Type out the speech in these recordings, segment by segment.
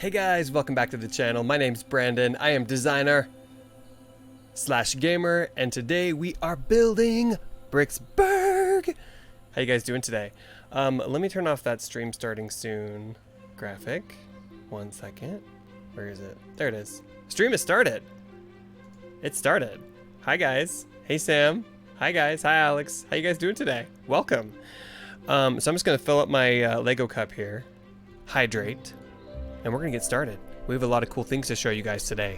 Hey guys, welcome back to the channel. My name's Brandon. I am designer / gamer, and today we are building Bricksburg. How you guys doing today? Let me turn off that stream starting soon graphic. 1 second. Where is it? There it is. Stream has started. It started. Hi guys. Hey Sam. Hi guys. Hi Alex. How you guys doing today? Welcome. So I'm just gonna fill up my Lego cup here. Hydrate. And we're gonna get started. We have a lot of cool things to show you guys today.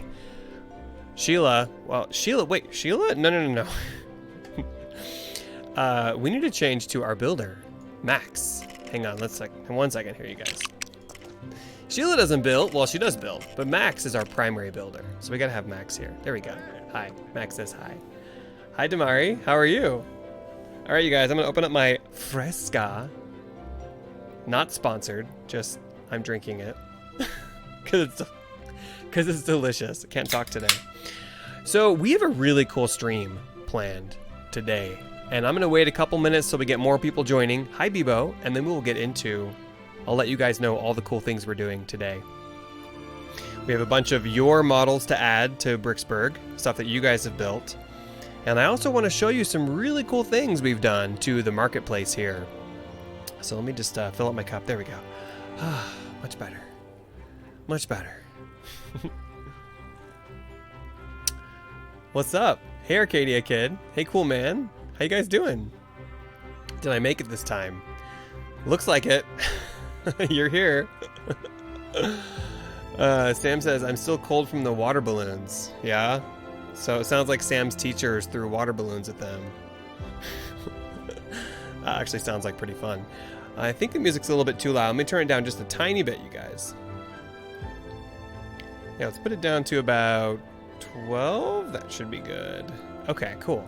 Sheila, wait, Sheila? No. We need to change to our builder, Max. Hang on, 1 second here, you guys. Sheila doesn't build, well, she does build, but Max is our primary builder. So we gotta have Max here. There we go. Hi, Max says hi. Hi, Damari, how are you? All right, you guys, I'm gonna open up my Fresca. Not sponsored, just I'm drinking it. Because it's delicious. I can't talk today. So we have a really cool stream planned today, and I'm gonna wait a couple minutes so we get more people joining. Hi Bebo, and then we will get into, I'll let you guys know all the cool things we're doing today. We have a bunch of your models to add to Bricksburg, stuff that you guys have built, and I also want to show you some really cool things we've done to the marketplace here. So let me just fill up my cup. There we go. Much better. Much better. What's up? Hey Arcadia Kid. Hey cool man. How you guys doing? Did I make it this time? Looks like it. You're here. Sam says, I'm still cold from the water balloons. Yeah? So it sounds like Sam's teachers threw water balloons at them. Actually sounds like pretty fun. I think the music's a little bit too loud. Let me turn it down just a tiny bit, you guys. Yeah, let's put it down to about 12. That should be good. Okay, cool.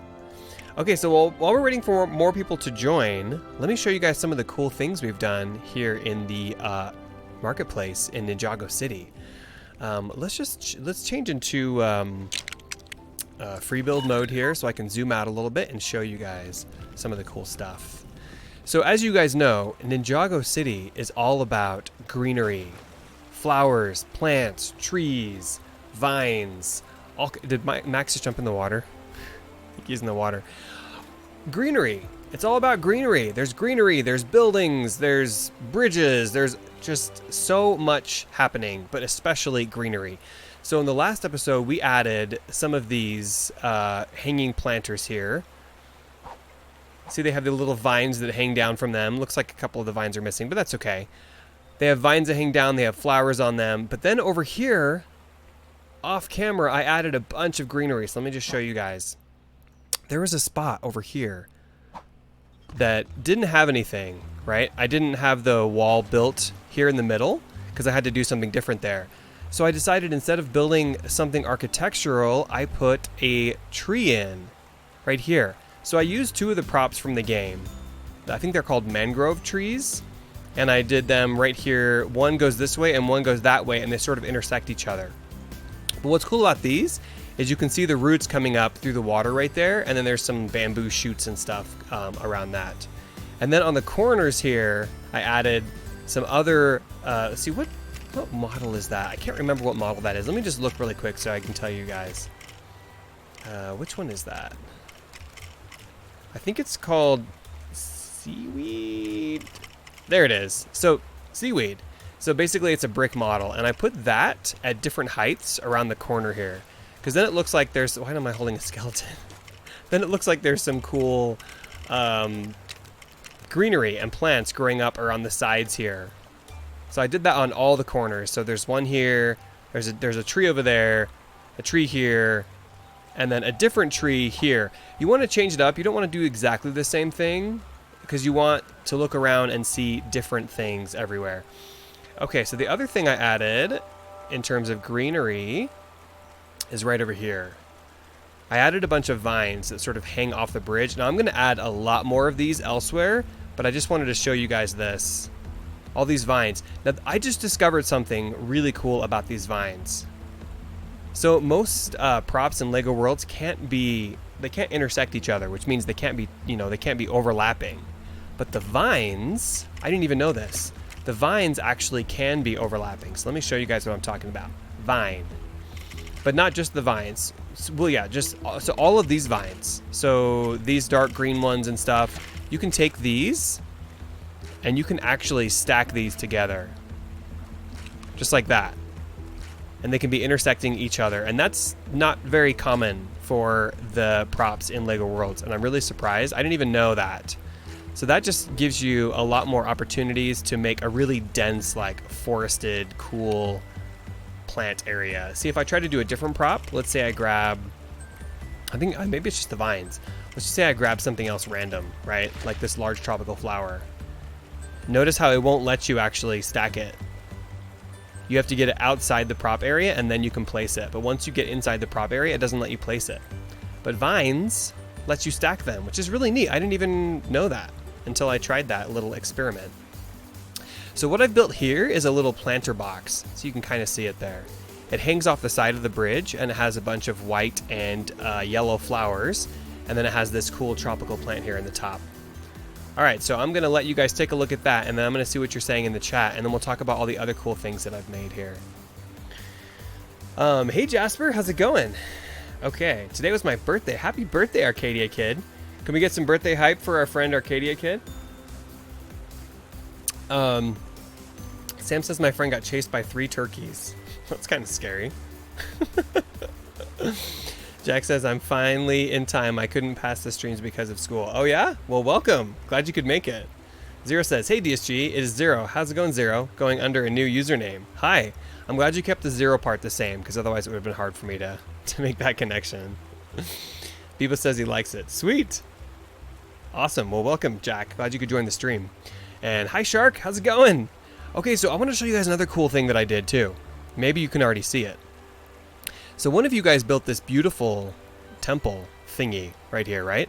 Okay, so while we're waiting for more people to join, let me show you guys some of the cool things we've done here in the marketplace in Ninjago City. Let's change into free build mode here so I can zoom out a little bit and show you guys some of the cool stuff. So as you guys know, Ninjago City is all about greenery. Flowers, plants, trees, vines. Did Max just jump in the water? I think he's in the water. Greenery. It's all about greenery. There's greenery, there's buildings, there's bridges, there's just so much happening, but especially greenery. So in the last episode, we added some of these hanging planters here. See, they have the little vines that hang down from them. Looks like a couple of the vines are missing, but that's okay. They have vines that hang down, they have flowers on them. But then over here, off camera, I added a bunch of greenery. So let me just show you guys. There was a spot over here that didn't have anything, right? I didn't have the wall built here in the middle because I had to do something different there. So I decided instead of building something architectural, I put a tree in right here. So I used two of the props from the game. I think they're called Mangrove Trees. And I did them right here. One goes this way and one goes that way, and they sort of intersect each other. But what's cool about these is you can see the roots coming up through the water right there, and then there's some bamboo shoots and stuff around that. And then on the corners here, I added some other, let's see, what model is that? I can't remember what model that is. Let me just look really quick so I can tell you guys. Which one is that? I think it's called Seaweed. There it is. So seaweed. So basically it's a brick model, and I put that at different heights around the corner here, because then it looks like there's, why am I holding a skeleton? Then it looks like there's some cool greenery and plants growing up around the sides here. So I did that on all the corners. So there's one here, there's a tree over there, a tree here, and then a different tree here. You want to change it up. You don't want to do exactly the same thing, because you want to look around and see different things everywhere. Okay, so the other thing I added in terms of greenery is right over here. I added a bunch of vines that sort of hang off the bridge. Now I'm going to add a lot more of these elsewhere, but I just wanted to show you guys this. All these vines. Now I just discovered something really cool about these vines. So most props in Lego Worlds can't intersect each other, which means they can't be overlapping. But the vines, I didn't even know this. the vines actually can be overlapping. So let me show you guys what I'm talking about. Vine. But not just the vines. Well, yeah, so all of these vines. So these dark green ones and stuff, you can take these and you can actually stack these together. Just like that. And they can be intersecting each other. And that's not very common for the props in LEGO Worlds. And I'm really surprised. I didn't even know that. So that just gives you a lot more opportunities to make a really dense, like forested, cool plant area. See, if I try to do a different prop, let's say I grab, I think maybe it's just the vines. Let's just say I grab something else random, right? Like this large tropical flower. Notice how it won't let you actually stack it. You have to get it outside the prop area and then you can place it. But once you get inside the prop area, it doesn't let you place it. But vines lets you stack them, which is really neat. I didn't even know that until I tried that little experiment. So what I've built here is a little planter box. So you can kind of see it there. It hangs off the side of the bridge and it has a bunch of white and yellow flowers. And then it has this cool tropical plant here in the top. All right, so I'm gonna let you guys take a look at that and then I'm gonna see what you're saying in the chat and then we'll talk about all the other cool things that I've made here. Hey Jasper, how's it going? Okay, today was my birthday. Happy birthday, Arcadia Kid. Can we get some birthday hype for our friend Arcadia Kid? Sam says my friend got chased by 3 turkeys. That's kind of scary. Jack says, I'm finally in time. I couldn't pass the streams because of school. Oh yeah? Well, welcome. Glad you could make it. Zero says, hey DSG, it is Zero. How's it going, Zero? Going under a new username. Hi. I'm glad you kept the Zero part the same, because otherwise it would have been hard for me to make that connection. Biba says he likes it. Sweet. Awesome. Well, welcome, Jack. Glad you could join the stream. And hi, Shark. How's it going? Okay, so I want to show you guys another cool thing that I did, too. Maybe you can already see it. So one of you guys built this beautiful temple thingy right here, right?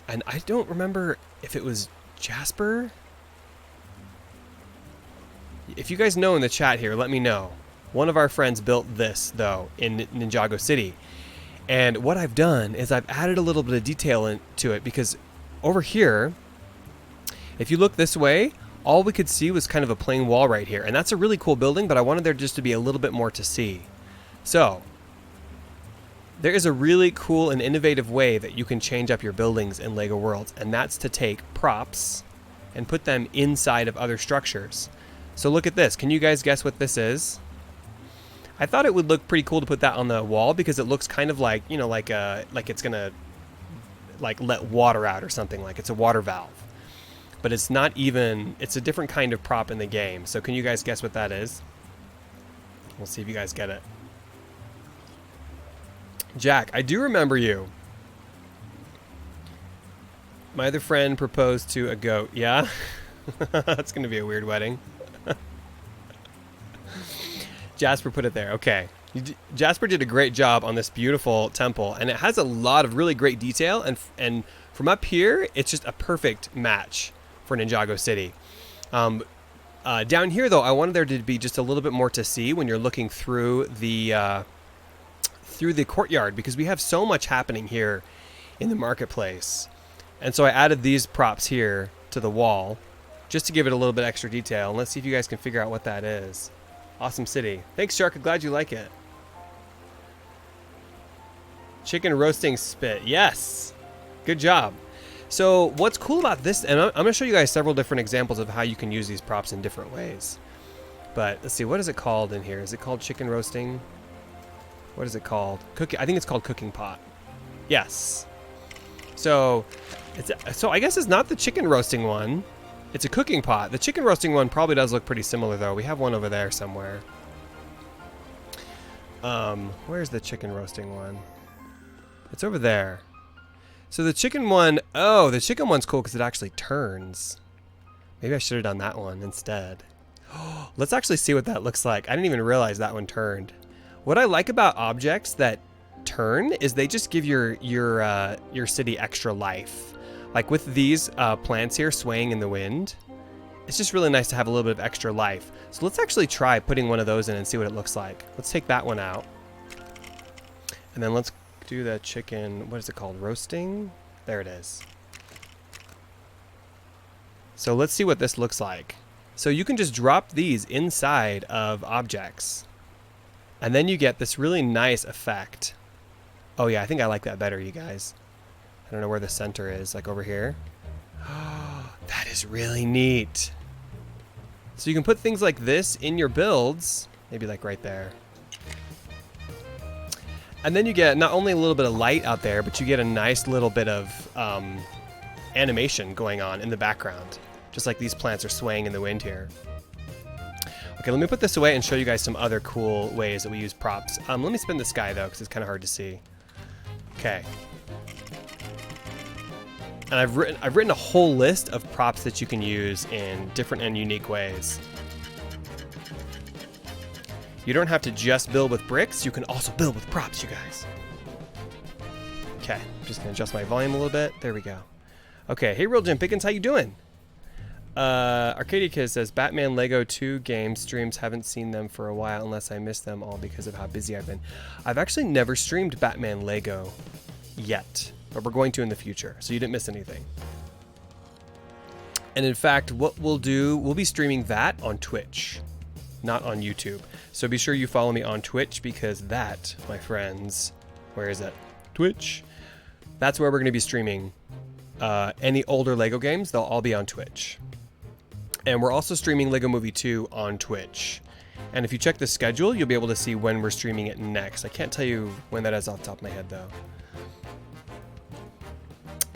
And I don't remember if it was Jasper. If you guys know in the chat here, let me know. One of our friends built this, though, in Ninjago City. And what I've done is I've added a little bit of detail into it because over here, if you look this way, all we could see was kind of a plain wall right here. And that's a really cool building, but I wanted there just to be a little bit more to see. So there is a really cool and innovative way that you can change up your buildings in LEGO Worlds, and that's to take props and put them inside of other structures. So look at this. Can you guys guess what this is? I thought it would look pretty cool to put that on the wall because it looks kind of like, you know, like it's gonna like let water out or something, like it's a water valve. But it's not even, it's a different kind of prop in the game. So can you guys guess what that is? We'll see if you guys get it. Jack, I do remember you. My other friend proposed to a goat. Yeah? That's going to be a weird wedding. Jasper put it there. Okay. Jasper did a great job on this beautiful temple, and it has a lot of really great detail, and from up here, it's just a perfect match for Ninjago City. Down here, though, I wanted there to be just a little bit more to see when you're looking through the courtyard, because we have so much happening here in the marketplace. And so I added these props here to the wall just to give it a little bit extra detail. And let's see if you guys can figure out what that is. Awesome city. Thanks, Shark. I'm glad you like it. Chicken roasting spit. Yes. Good job. So what's cool about this, and I'm going to show you guys several different examples of how you can use these props in different ways. But let's see, what is it called in here? Is it called chicken roasting? What is it called? I think it's called cooking pot. Yes. So I guess it's not the chicken roasting one. It's a cooking pot. The chicken roasting one probably does look pretty similar, though. We have one over there somewhere. Where's the chicken roasting one? It's over there. So the chicken one, oh, the chicken one's cool because it actually turns. Maybe I should have done that one instead. Let's actually see what that looks like. I didn't even realize that one turned. What I like about objects that turn is they just give your city extra life. Like with these plants here swaying in the wind, it's just really nice to have a little bit of extra life. So let's actually try putting one of those in and see what it looks like. Let's take that one out. And then let's do the chicken, what is it called? Roasting? There it is. So let's see what this looks like. So you can just drop these inside of objects. And then you get this really nice effect. Oh yeah, I think I like that better, you guys. I don't know where the center is, like over here. Oh, that is really neat. So you can put things like this in your builds, maybe like right there. And then you get not only a little bit of light out there, but you get a nice little bit of animation going on in the background. Just like these plants are swaying in the wind here. Okay, let me put this away and show you guys some other cool ways that we use props. Let me spin the sky though, because it's kind of hard to see. Okay. And I've written a whole list of props that you can use in different and unique ways. You don't have to just build with bricks, you can also build with props, you guys. Okay, I'm just gonna adjust my volume a little bit. There we go. Okay, hey Real Jim Pickens, how you doing? Arcadia Kid says, Batman Lego 2 game streams, haven't seen them for a while unless I missed them all because of how busy I've been. I've actually never streamed Batman Lego yet, but we're going to in the future, so you didn't miss anything. And in fact, what we'll do, we'll be streaming that on Twitch, not on YouTube. So be sure you follow me on Twitch, because that, my friends, where is it? Twitch. That's where we're going to be streaming any older Lego games. They'll all be on Twitch. And we're also streaming Lego Movie 2 on Twitch. And if you check the schedule, you'll be able to see when we're streaming it next. I can't tell you when that is off the top of my head, though.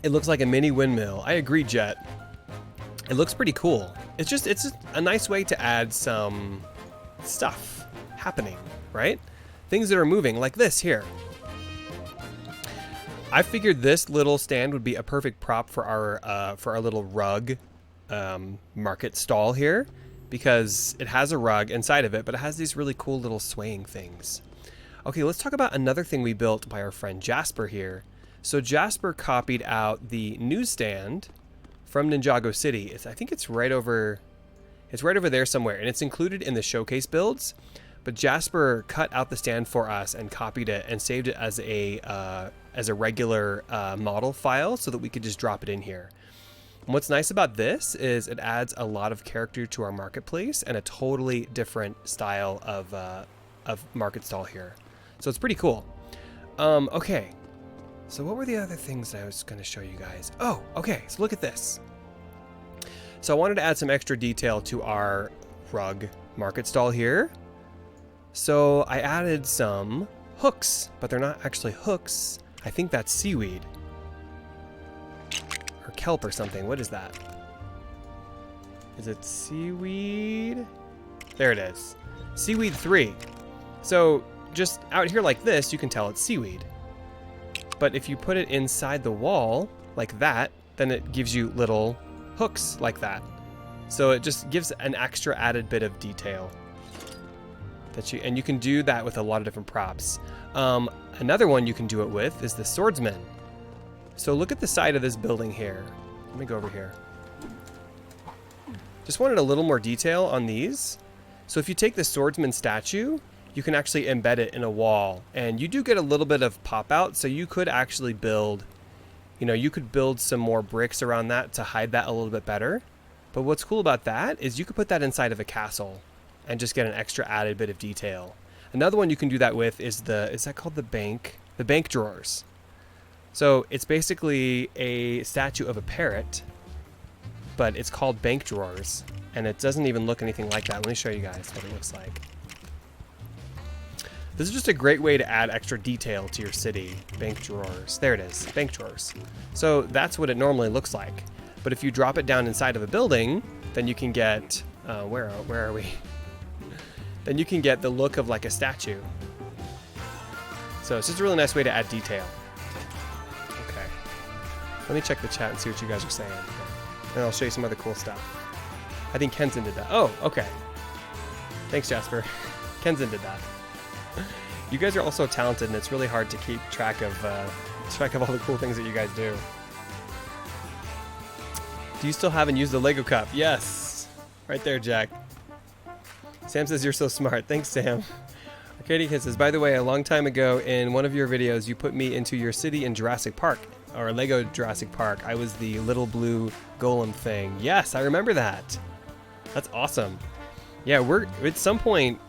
It looks like a mini windmill. I agree, Jet. It looks pretty cool. It's just a nice way to add some stuff happening, right? Things that are moving, like this here. I figured this little stand would be a perfect prop for our little rug market stall here, because it has a rug inside of it, but it has these really cool little swaying things. Okay, let's talk about another thing we built by our friend Jasper here. So Jasper copied out the newsstand from Ninjago City. I think it's right over there somewhere, and it's included in the showcase builds. But Jasper cut out the stand for us and copied it and saved it as a regular model file so that we could just drop it in here. And what's nice about this is it adds a lot of character to our marketplace and a totally different style of market stall here. So it's pretty cool. Okay. So what were the other things that I was going to show you guys? Oh, okay. So look at this. So I wanted to add some extra detail to our rug market stall here. So I added some hooks, but they're not actually hooks. I think that's seaweed. Or kelp or something. What is that? Is it seaweed? There it is. Seaweed 3. So just out here like this, you can tell it's seaweed. But if you put it inside the wall like that, then it gives you little hooks like that. So it just gives an extra added bit of detail. And you can do that with a lot of different props. Another one you can do it with is the Swordsman. So look at the side of this building here. Let me go over here. Just wanted a little more detail on these. So if you take the Swordsman Statue, you can actually embed it in a wall. And you do get a little bit of pop out, so you could actually build, you could build some more bricks around that to hide that a little bit better. But what's cool about that is you could put that inside of a castle and just get an extra added bit of detail. Another one you can do that with is is that called the bank drawers. So it's basically a statue of a parrot, but it's called bank drawers, and it doesn't even look anything like that. Let me show you guys what it looks like. This is just a great way to add extra detail to your city. Bank drawers. There it is. Bank drawers. So that's what it normally looks like. But if you drop it down inside of a building, then you can get where are we? Then you can get the look of like a statue. So it's just a really nice way to add detail. Okay. Let me check the chat and see what you guys are saying. And I'll show you some other cool stuff. I think Kenzen did that. Oh, okay. Thanks, Jasper. Kenzen did that. You guys are also talented, and it's really hard to keep track of all the cool things that you guys do. Do you still haven't used the Lego cup? Yes. Right there, Jack. Sam says you're so smart. Thanks, Sam. Arcadia Kid says, by the way, a long time ago in one of your videos, you put me into your city in Jurassic Park, or Lego Jurassic Park. I was the little blue golem thing. Yes, I remember that. That's awesome. Yeah, we're at some point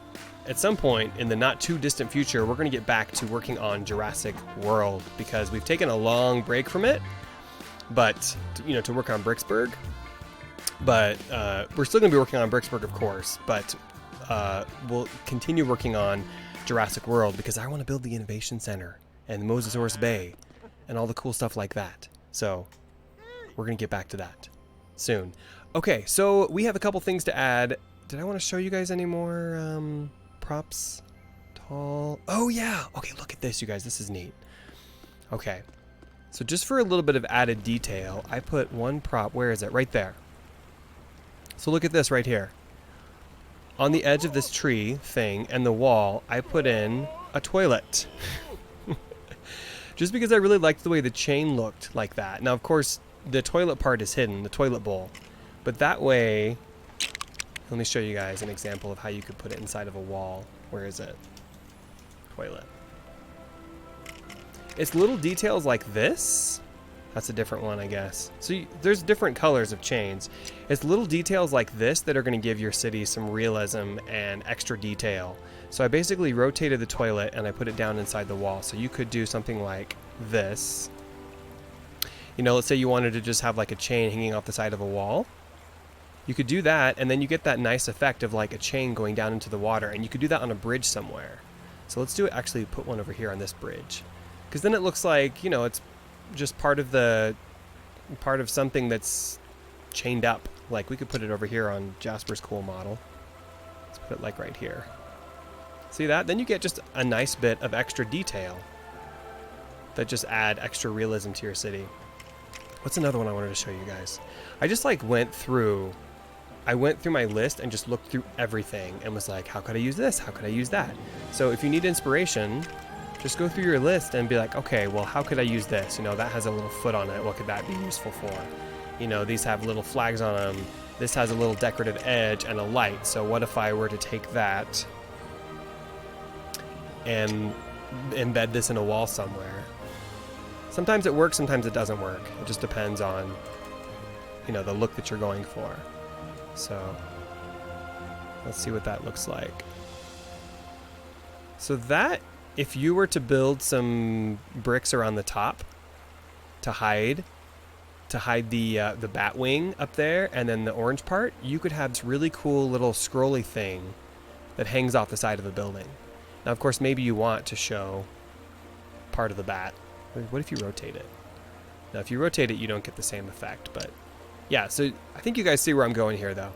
in the not too distant future, we're going to get back to working on Jurassic World because we've taken a long break from it, but to work on Bricksburg. But we're still going to be working on Bricksburg, of course, but we'll continue working on Jurassic World because I want to build the Innovation Center and the Mosasaurus Bay and all the cool stuff like that. So we're going to get back to that soon. Okay, so we have a couple things to add. Did I want to show you guys any more props? Tall. Oh, yeah. Okay, look at this, you guys. This is neat. Okay. So just for a little bit of added detail, I put one prop. Where is it? Right there. So look at this right here. On the edge of this tree thing and the wall, I put in a toilet. Just because I really liked the way the chain looked like that. Now, of course, the toilet part is hidden, the toilet bowl. But that way, let me show you guys an example of how you could put it inside of a wall. Where is it? Toilet. It's little details like this. That's a different one, I guess. So there's different colors of chains. It's little details like this that are going to give your city some realism and extra detail. So I basically rotated the toilet and I put it down inside the wall. So you could do something like this. Let's say you wanted to just have like a chain hanging off the side of a wall. You could do that, and then you get that nice effect of like a chain going down into the water, and you could do that on a bridge somewhere. So let's do it, actually put one over here on this bridge. Because then it looks like, it's just part of something that's chained up. Like we could put it over here on Jasper's cool model. Let's put it like right here. See that? Then you get just a nice bit of extra detail that just add extra realism to your city. What's another one I wanted to show you guys? I just like went through my list and just looked through everything and was like, how could I use this? How could I use that? So if you need inspiration, just go through your list and be like, okay, well, how could I use this? That has a little foot on it. What could that be useful for? These have little flags on them. This has a little decorative edge and a light. So what if I were to take that and embed this in a wall somewhere? Sometimes it works, sometimes it doesn't work. It just depends on, the look that you're going for. So let's see what that looks like. So that, if you were to build some bricks around the top to hide the bat wing up there and then the orange part, you could have this really cool little scrolly thing that hangs off the side of a building. Now, of course, maybe you want to show part of the bat. What if you rotate it? Now, if you rotate it, you don't get the same effect, but yeah, so I think you guys see where I'm going here, though.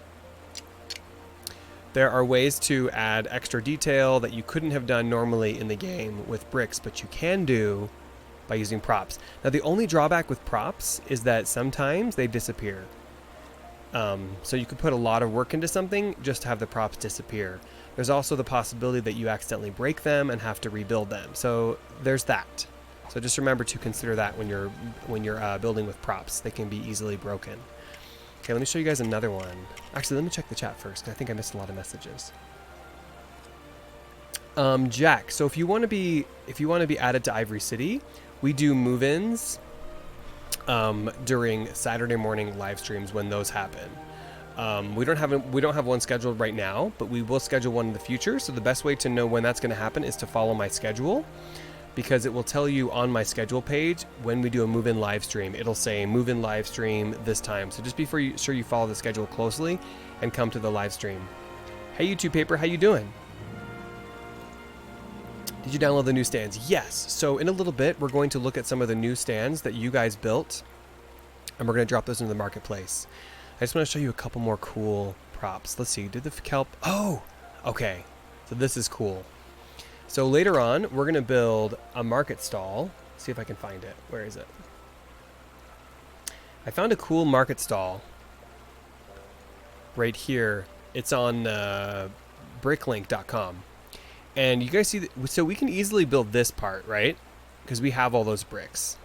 There are ways to add extra detail that you couldn't have done normally in the game with bricks, but you can do by using props. Now, the only drawback with props is that sometimes they disappear. So you could put a lot of work into something just to have the props disappear. There's also the possibility that you accidentally break them and have to rebuild them. So there's that. So just remember to consider that when you're building with props. They can be easily broken. Okay, let me show you guys another one. Actually, let me check the chat first. I think I missed a lot of messages. Jack, so if you want to be added to Ivory City, we do move-ins during Saturday morning live streams when those happen. We don't have one scheduled right now, but we will schedule one in the future. So the best way to know when that's going to happen is to follow my schedule, because it will tell you on my schedule page when we do a move-in live stream. It'll say move-in live stream this time. So just be sure you follow the schedule closely and come to the live stream. Hey, YouTube Paper, how you doing? Did you download the new stands? Yes. So in a little bit, we're going to look at some of the new stands that you guys built, and we're going to drop those into the marketplace. I just want to show you a couple more cool props. Let's see. Did the kelp? Oh, okay. So this is cool. So later on, we're going to build a market stall. See if I can find it. Where is it? I found a cool market stall right here. It's on bricklink.com. And you guys see, so we can easily build this part, right? Because we have all those bricks.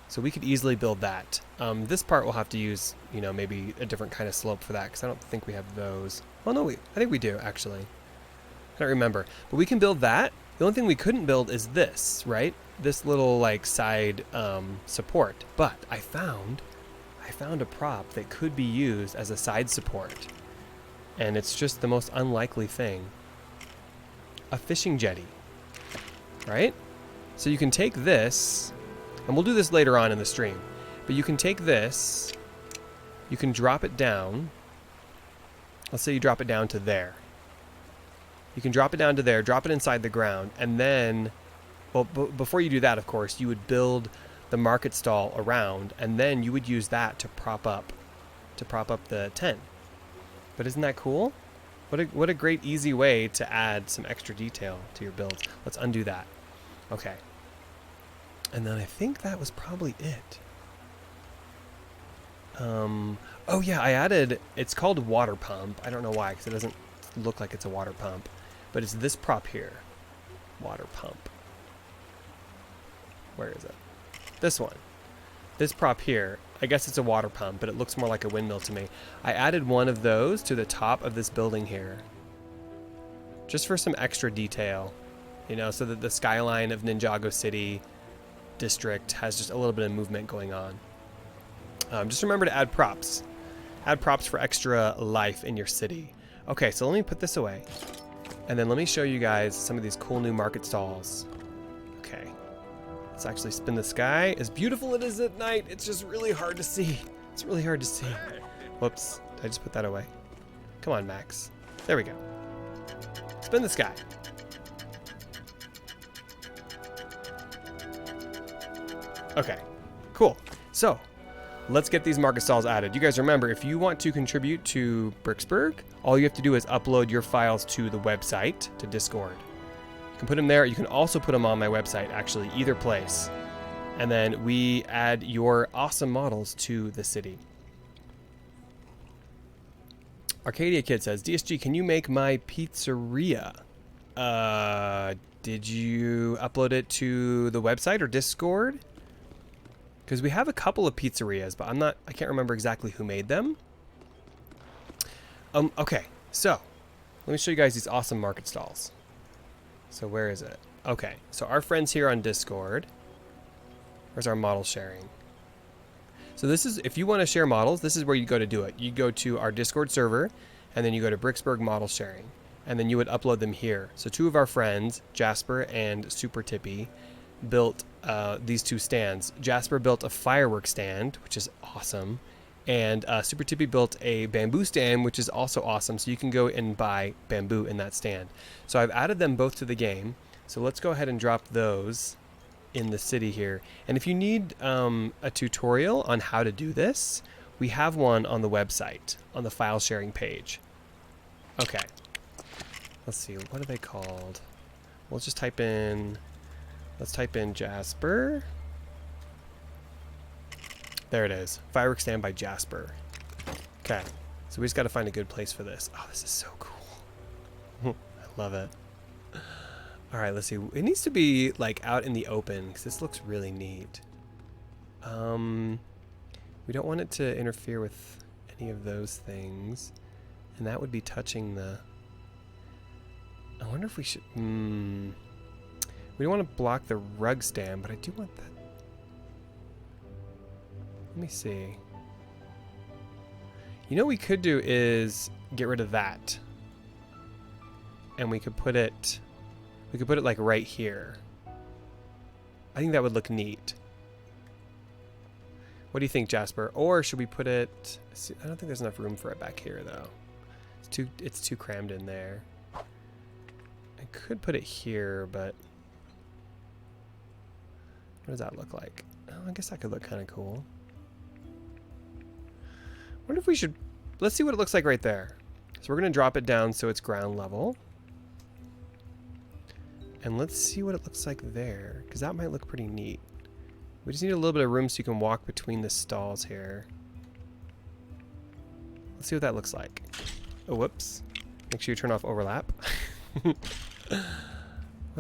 So we could easily build that. This part we'll have to use, maybe a different kind of slope for that, because I don't think we have those. Well, no, I think we do, actually. I don't remember. But we can build that. The only thing we couldn't build is this, right? This little, side support. But I found a prop that could be used as a side support. And it's just the most unlikely thing. A fishing jetty, right? So you can take this, and we'll do this later on in the stream, but you can take this, you can drop it down. Let's say you drop it down to there. You can drop it down to there, drop it inside the ground, and then, well, before you do that, of course, you would build the market stall around, and then you would use that to prop up the tent. But isn't that cool? What a great easy way to add some extra detail to your builds. Let's undo that. Okay. And then I think that was probably it. Oh yeah, I added, it's called water pump. I don't know why, because it doesn't look like it's a water pump. But it's this prop here. Water pump. Where is it? This one. This prop here. I guess it's a water pump, but it looks more like a windmill to me. I added one of those to the top of this building here. Just for some extra detail. You know, so that the skyline of Ninjago City district has just a little bit of movement going on. Just remember to add props. Add props for extra life in your city. Okay, so let me put this away. And then let me show you guys some of these cool new market stalls. Okay. Let's actually spin the sky. As beautiful it is at night, it's just really hard to see. It's really hard to see. Whoops. Did I just put that away? Come on, Max. There we go. Spin the sky. Okay. Cool. So, let's get these market stalls added. You guys remember, if you want to contribute to Bricksburg, all you have to do is upload your files to the website, to Discord. You can put them there. You can also put them on my website, actually, either place. And then we add your awesome models to the city. Arcadia Kid says, DSG, can you make my pizzeria? Did you upload it to the website or Discord? Because we have a couple of pizzerias, but I can't remember exactly who made them. Okay, so let me show you guys these awesome market stalls. So where is it? Okay, so our friends here on Discord. Where's our model sharing? So this is, if you want to share models, this is where you go to do it. You go to our Discord server, and then you go to Bricksburg model sharing, and then you would upload them here. So two of our friends, Jasper and Super Tippy, built these two stands. Jasper built a firework stand, which is awesome, and Super Tippy built a bamboo stand, which is also awesome. So you can go and buy bamboo in that stand. So I've added them both to the game. So let's go ahead and drop those in the city here. And if you need a tutorial on how to do this, we have one on the website, on the file sharing page. Okay. Let's see, what are they called? We'll just type in, let's type in Jasper. There it is. Firework stand by Jasper. Okay. So we just got to find a good place for this. Oh, this is so cool. I love it. All right, let's see. It needs to be like out in the open because this looks really neat. We don't want it to interfere with any of those things. And that would be touching the... I wonder if we should... We don't want to block the rug stand, but I do want that... Let me see. You know what we could do is get rid of that. And we could put it... We could put it like right here. I think that would look neat. What do you think, Jasper? Or should we put it... I don't think there's enough room for it back here, though. It's too crammed in there. I could put it here, but... What does that look like? Oh, I guess that could look kind of cool. I wonder if we should... Let's see what it looks like right there. So we're going to drop it down so it's ground level. And let's see what it looks like there, because that might look pretty neat. We just need a little bit of room so you can walk between the stalls here. Let's see what that looks like. Oh, whoops. Make sure you turn off overlap. What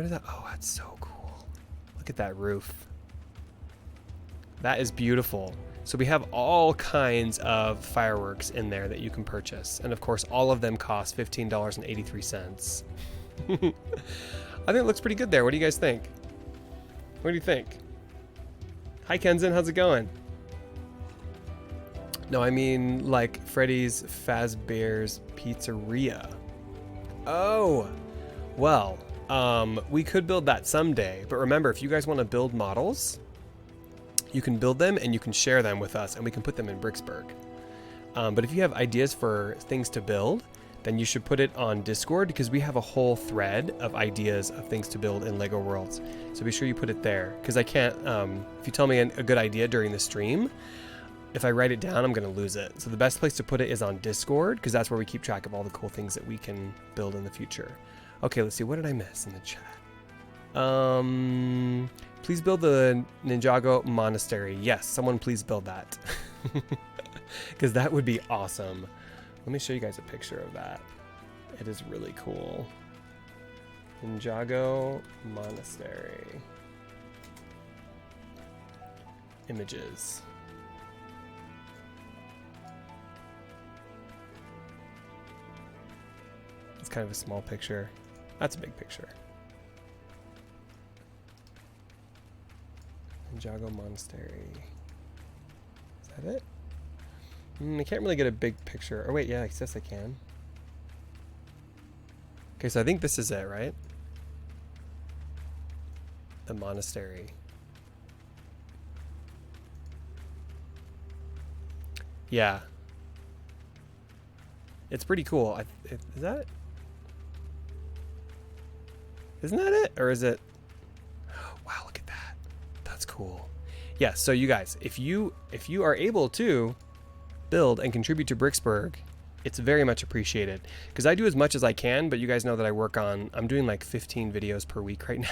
is that? Oh, that's so cool. Look at that roof. That is beautiful. So we have all kinds of fireworks in there that you can purchase. And of course, all of them cost $15.83. I think it looks pretty good there. What do you guys think? What do you think? Hi, Kenzen. How's it going? No, I mean like Freddy's Fazbear's Pizzeria. Oh, well, we could build that someday. But remember, if you guys want to build models, you can build them and you can share them with us, and we can put them in Bricksburg. But if you have ideas for things to build, then you should put it on Discord, because we have a whole thread of ideas of things to build in LEGO Worlds. So be sure you put it there, because I can't, if you tell me a good idea during the stream, if I write it down, I'm going to lose it. So the best place to put it is on Discord, because that's where we keep track of all the cool things that we can build in the future. Okay, let's see. What did I miss in the chat? Please build the Ninjago Monastery. Yes, someone please build that. Because that would be awesome. Let me show you guys a picture of that. It is really cool. Ninjago Monastery. Images. It's kind of a small picture. That's a big picture. Ninjago Monastery. Is that it? I can't really get a big picture. Oh wait, yeah, I guess I can. Okay, so I think this is it, right? The monastery. Yeah. It's pretty cool. Is that it? Isn't that it? Or is it? Wow, look at that. That's cool. Yeah, so you guys, if you are able to build and contribute to Bricksburg, it's very much appreciated, because I do as much as I can, but you guys know that I'm doing like 15 videos per week right now.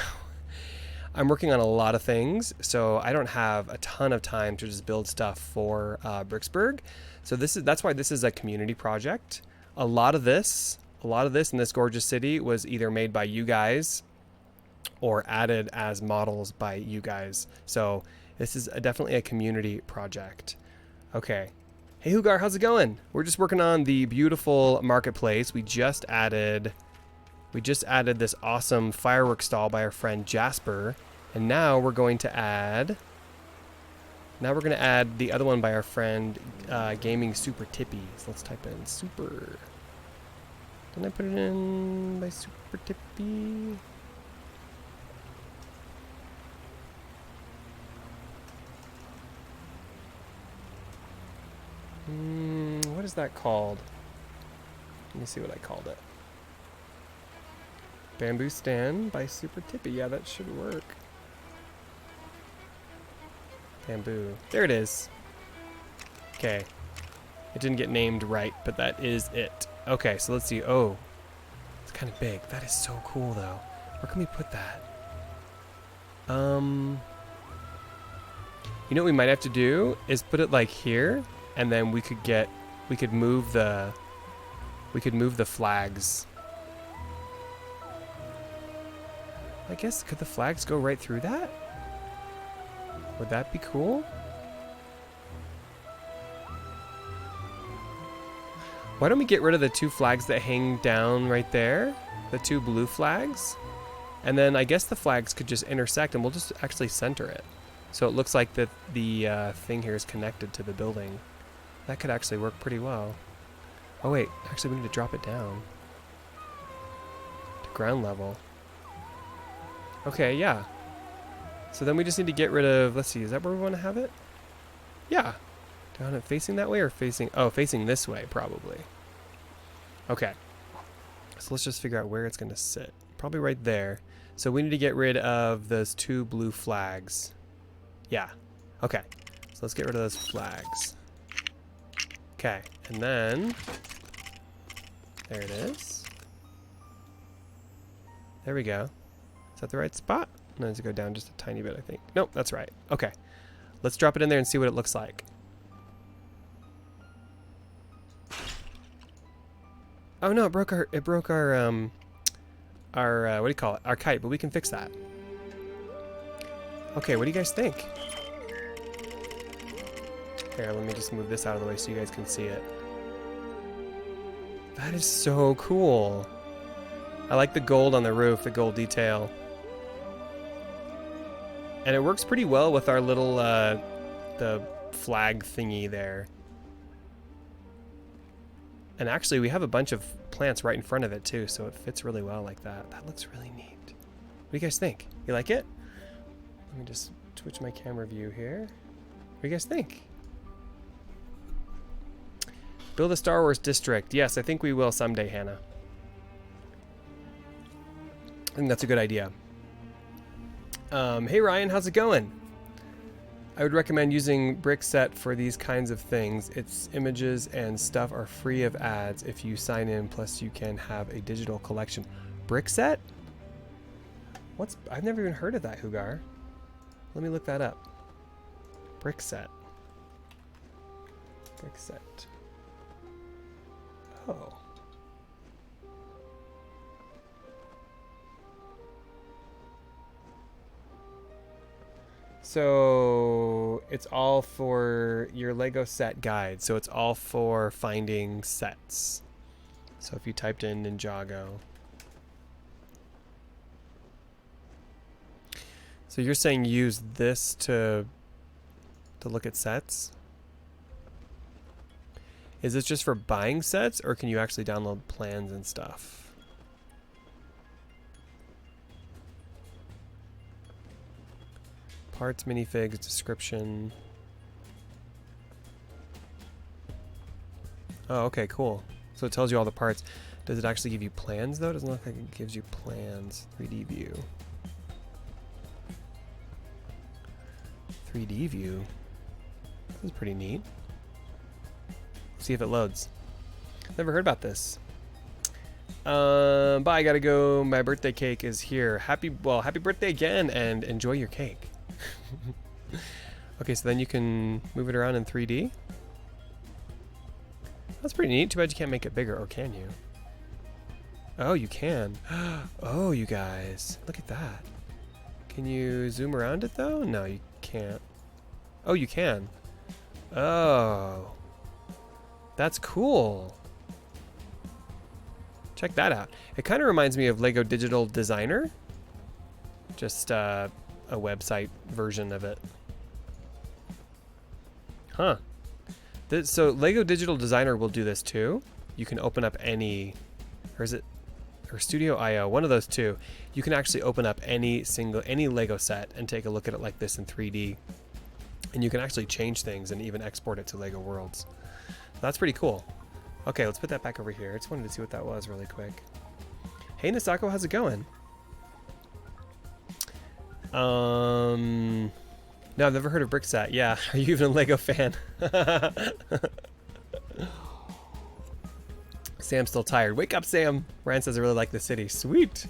I'm working on a lot of things, so I don't have a ton of time to just build stuff for Bricksburg. So that's why this is a community project. A lot of this in this gorgeous city was either made by you guys or added as models by you guys. So this is definitely a community project. Okay. Hey Hugar, how's it going? We're just working on the beautiful marketplace. We just added this awesome fireworks stall by our friend Jasper, and now we're going to add the other one by our friend Gaming Super Tippy. So let's type in super. Didn't I put it in by Super Tippy? What is that called? Let me see what I called it. Bamboo stand by Super Tippy. Yeah, that should work. Bamboo. There it is. Okay. It didn't get named right, but that is it. Okay, so let's see. Oh, it's kind of big. That is so cool, though. Where can we put that? You know what we might have to do is put it like here, and then we could move the flags. I guess, could the flags go right through that? Would that be cool? Why don't we get rid of the two flags that hang down right there? The two blue flags? And then I guess the flags could just intersect, and we'll just actually center it. So it looks like that the thing here is connected to the building. That could actually work pretty well. Oh wait, actually we need to drop it down to ground level. Okay, yeah. So then we just need to get rid of, let's see, is that where we want to have it? Yeah. Do I want it facing that way or facing, oh, facing this way probably. Okay. So let's just figure out where it's going to sit. Probably right there. So we need to get rid of those two blue flags. Yeah. Okay. So let's get rid of those flags. Okay. And then, there it is. There we go. Is that the right spot? No, it needs to go down just a tiny bit, I think. Nope, that's right. Okay. Let's drop it in there and see what it looks like. Oh no, it broke our what do you call it? Our kite, but we can fix that. Okay, what do you guys think? Here, let me just move this out of the way so you guys can see it. That is so cool. I like the gold on the roof, the gold detail. And it works pretty well with our little, the flag thingy there. And actually, we have a bunch of plants right in front of it too, so it fits really well like that. That looks really neat. What do you guys think? You like it? Let me just switch my camera view here. What do you guys think? Build a Star Wars district. Yes, I think we will someday, Hannah. I think that's a good idea. Hey Ryan, how's it going? I would recommend using Brickset for these kinds of things. Its images and stuff are free of ads if you sign in, plus you can have a digital collection. Brickset? I've never even heard of that, Hugar. Let me look that up. Brickset. Brickset. Oh. So it's all for your Lego set guide. So it's all for finding sets. So if you typed in Ninjago. So you're saying use this to look at sets? Is this just for buying sets, or can you actually download plans and stuff? Parts, minifigs, description. Oh, okay, cool. So it tells you all the parts. Does it actually give you plans, though? It doesn't look like it gives you plans. 3D view. 3D view. This is pretty neat. See if it loads. Never heard about this. Bye, I gotta go. My birthday cake is here. Happy birthday again, and enjoy your cake. Okay, so then you can move it around in 3D. That's pretty neat. Too bad you can't make it bigger, or can you? Oh, you can. Oh, you guys, look at that. Can you zoom around it though? No, you can't. Oh, you can. Oh, that's cool. Check that out. It kind of reminds me of Lego Digital Designer. Just a website version of it. Huh. So Lego Digital Designer will do this too. You can open up any, or Studio IO, one of those two. You can actually open up any Lego set and take a look at it like this in 3D. And you can actually change things and even export it to Lego Worlds. That's pretty cool. Okay, let's put that back over here. I just wanted to see what that was really quick. Hey Nisako, how's it going? No, I've never heard of Brickset. Yeah, are you even a Lego fan? Sam's still tired. Wake up, Sam! Ryan says I really like the city. Sweet!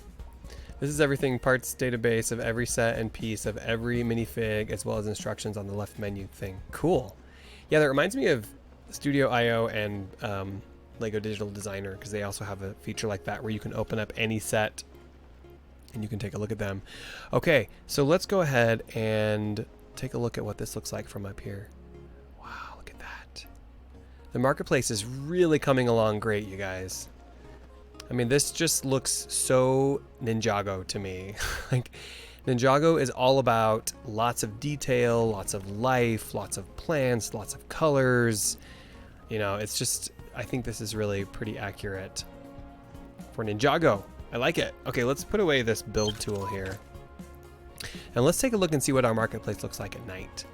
This is everything parts database of every set and piece of every minifig, as well as instructions on the left menu thing. Cool. Yeah, that reminds me of Studio IO and Lego Digital Designer, because they also have a feature like that where you can open up any set and you can take a look at them. Okay, so let's go ahead and take a look at what this looks like from up here. Wow, look at that. The marketplace is really coming along great, you guys. I mean, this just looks so Ninjago to me. Like, Ninjago is all about lots of detail, lots of life, lots of plants, lots of colors. You know, it's just, I think this is really pretty accurate for Ninjago. I like it. Okay, let's put away this build tool here. And let's take a look and see what our marketplace looks like at night.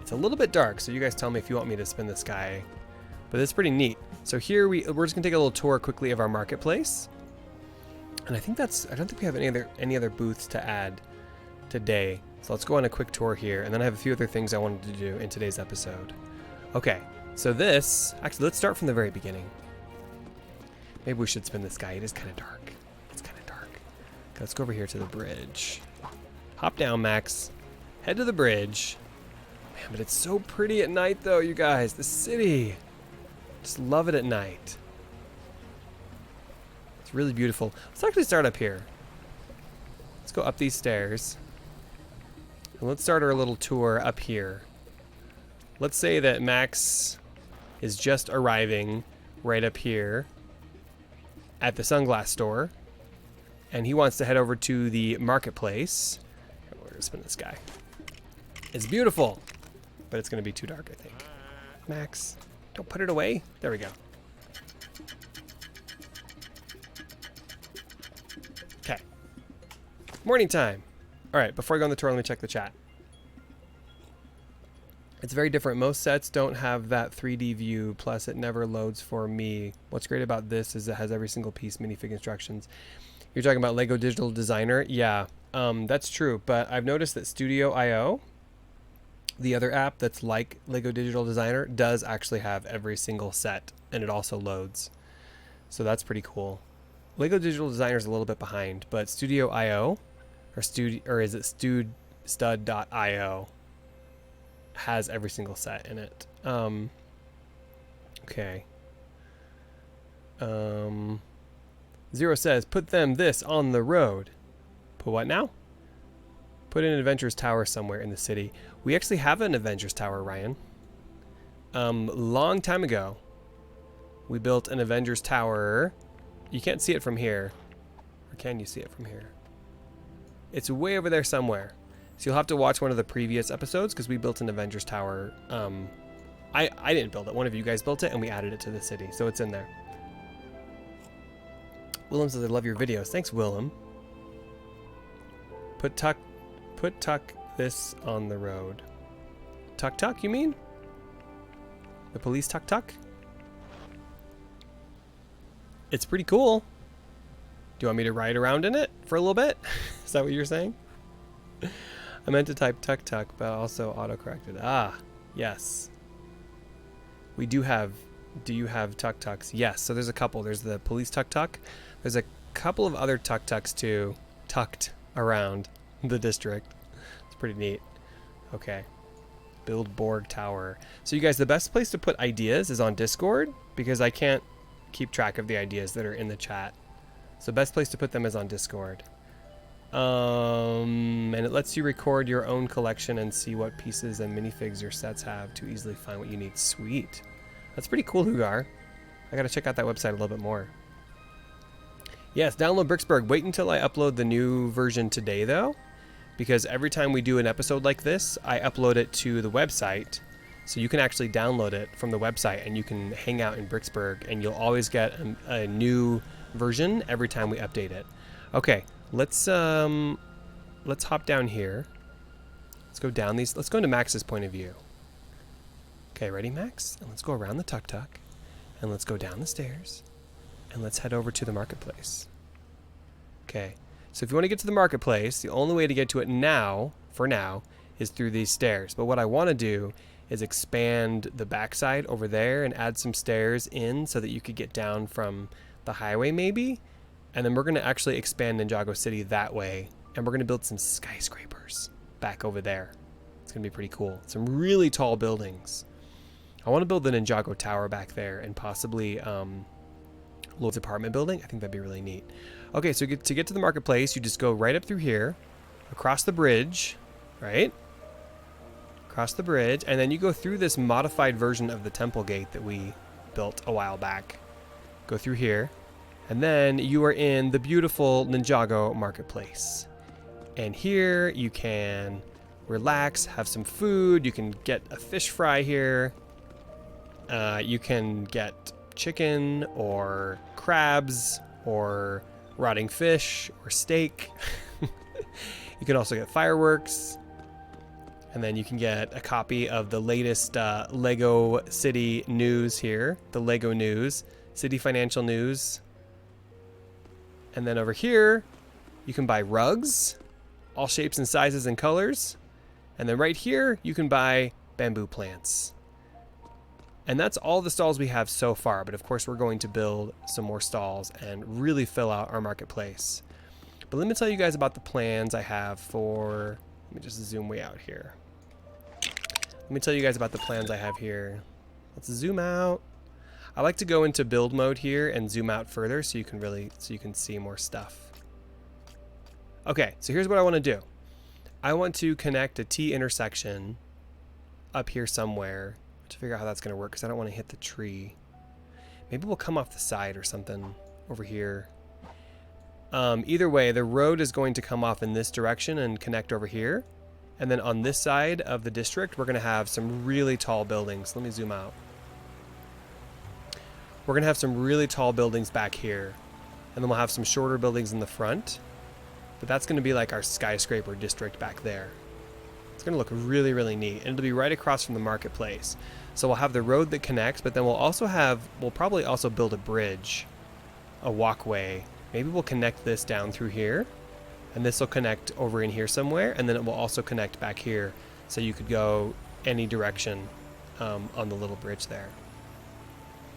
It's a little bit dark, so you guys tell me if you want me to spin this guy. But it's pretty neat. So here we're just gonna take a little tour quickly of our marketplace. And I think I don't think we have any other booths to add today. So let's go on a quick tour here, and then I have a few other things I wanted to do in today's episode. Okay, so actually let's start from the very beginning. Maybe we should spin this guy. It is kind of dark. It's kind of dark. Okay, let's go over here to the bridge. Hop down, Max. Head to the bridge. Man, but it's so pretty at night though, you guys. The city. Just love it at night. It's really beautiful. Let's actually start up here. Let's go up these stairs. And let's start our little tour up here. Let's say that Max is just arriving right up here at the sunglass store, and he wants to head over to the marketplace. We're gonna spin this guy. It's beautiful, but it's gonna be too dark, I think. Max, don't put it away. There we go. Morning time. All right, before I go on the tour, let me check the chat. It's very different. Most sets don't have that 3D view, plus it never loads for me. What's great about this is it has every single piece minifig instructions. You're talking about Lego Digital Designer? Yeah, that's true, but I've noticed that Studio.io, the other app that's like Lego Digital Designer, does actually have every single set, and it also loads. So that's pretty cool. Lego Digital Designer is a little bit behind, but Studio.io, or is it Stud.io, has every single set in it. Okay. Zero says, put this on the road. Put what now? Put an Avengers Tower somewhere in the city. We actually have an Avengers Tower, Ryan. Long time ago, we built an Avengers Tower. You can't see it from here. Or can you see it from here? It's way over there somewhere. So you'll have to watch one of the previous episodes because we built an Avengers Tower. I didn't build it. One of you guys built it and we added it to the city. So it's in there. Willem says, I love your videos. Thanks, Willem. Put tuck this on the road. Tuck, you mean? The police tuck? It's pretty cool. Do you want me to ride around in it for a little bit? Is that what you're saying? I meant to type tuck, but also auto-corrected. Ah, yes. We do have... Do you have tucks? Yes, so there's a couple. There's the police tuck. There's a couple of other tucks too, tucked around the district. It's pretty neat. Okay. Build Borg Tower. So you guys, the best place to put ideas is on Discord, because I can't keep track of the ideas that are in the chat. So the best place to put them is on Discord. And it lets you record your own collection and see what pieces and minifigs your sets have to easily find what you need. Sweet. That's pretty cool, Hugar. I gotta check out that website a little bit more. Yes, download Bricksburg. Wait until I upload the new version today, though, because every time we do an episode like this, I upload it to the website, so you can actually download it from the website, and you can hang out in Bricksburg, and you'll always get a new version every time we update it. Okay, let's hop down here. Let's go down these. Let's go into Max's point of view. Okay, ready, Max? And let's go around the tuck, and let's go down the stairs, and let's head over to the marketplace. Okay, so if you want to get to the marketplace, the only way to get to it now, for now, is through these stairs. But what I want to do is expand the backside over there and add some stairs in so that you could get down from the highway maybe. And then we're going to actually expand Ninjago City that way. And we're going to build some skyscrapers back over there. It's going to be pretty cool. Some really tall buildings. I want to build the Ninjago Tower back there and possibly Lord's apartment building. I think that'd be really neat. Okay, so to get to the marketplace, you just go right up through here, across the bridge, right? Across the bridge, and then you go through this modified version of the temple gate that we built a while back. Go through here, and then you are in the beautiful Ninjago Marketplace. And here you can relax, have some food. You can get a fish fry here. You can get chicken or crabs or rotting fish or steak. You can also get fireworks. And then you can get a copy of the latest Lego City news here. The Lego news. City financial news. And then over here, you can buy rugs. All shapes and sizes and colors. And then right here, you can buy bamboo plants. And that's all the stalls we have so far. But of course, we're going to build some more stalls and really fill out our marketplace. But let me tell you guys about the plans I have for... Let me just zoom way out here. Let me tell you guys about the plans I have here. Let's zoom out. I like to go into build mode here and zoom out further so you can see more stuff. Okay, so here's what I want to do. I want to connect a T intersection up here somewhere to figure out how that's going to work, because I don't want to hit the tree. Maybe we'll come off the side or something over here. Either way, the road is going to come off in this direction and connect over here. And then on this side of the district, we're going to have some really tall buildings. Let me zoom out. We're going to have some really tall buildings back here. And then we'll have some shorter buildings in the front. But that's going to be like our skyscraper district back there. It's going to look really, really neat. And it'll be right across from the marketplace. So we'll have the road that connects, but then we'll probably also build a bridge, a walkway. Maybe we'll connect this down through here, and this will connect over in here somewhere, and then it will also connect back here, so you could go any direction on the little bridge there.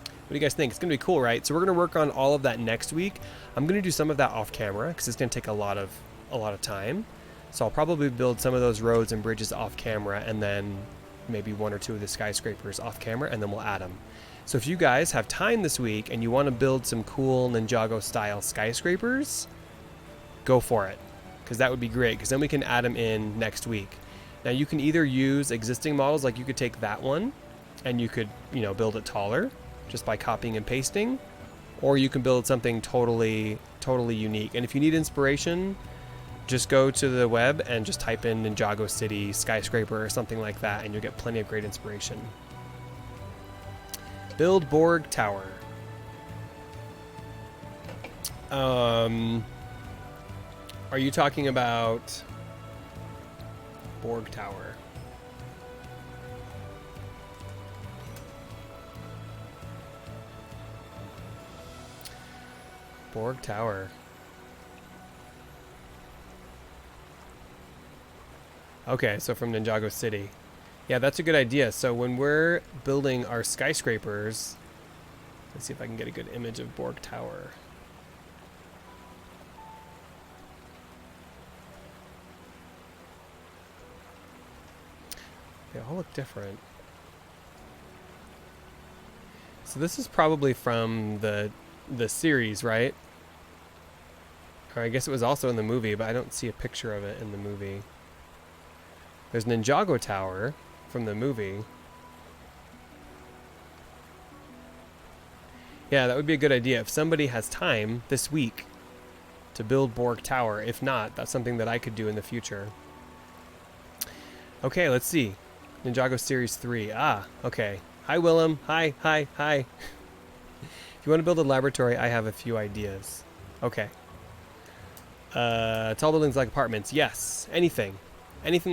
What do you guys think? It's going to be cool, right? So we're going to work on all of that next week. I'm going to do some of that off camera because it's going to take a lot of time. So I'll probably build some of those roads and bridges off camera, and then maybe one or two of the skyscrapers off camera, and then we'll add them. So if you guys have time this week and you want to build some cool Ninjago style skyscrapers, go for it, because that would be great, because then we can add them in next week. Now you can either use existing models, like you could take that one and you could, build it taller just by copying and pasting, or you can build something totally unique. And if you need inspiration, just go to the web and just type in Ninjago City skyscraper or something like that, and you'll get plenty of great inspiration. Build Borg Tower. Are you talking about Borg Tower? Borg Tower. Okay, so from Ninjago City. Yeah, that's a good idea. So when we're building our skyscrapers, let's see if I can get a good image of Borg Tower. They all look different. So this is probably from the series, right? Or I guess it was also in the movie, but I don't see a picture of it in the movie. There's Ninjago Tower from the movie. Yeah, that would be a good idea if somebody has time this week to build Borg Tower. If not, that's something that I could do in the future. Okay, let's see. Ninjago Series 3. Ah, okay. Hi, Willem. Hi. If you want to build a laboratory, I have a few ideas. Okay. Tall buildings like apartments. Yes. Anything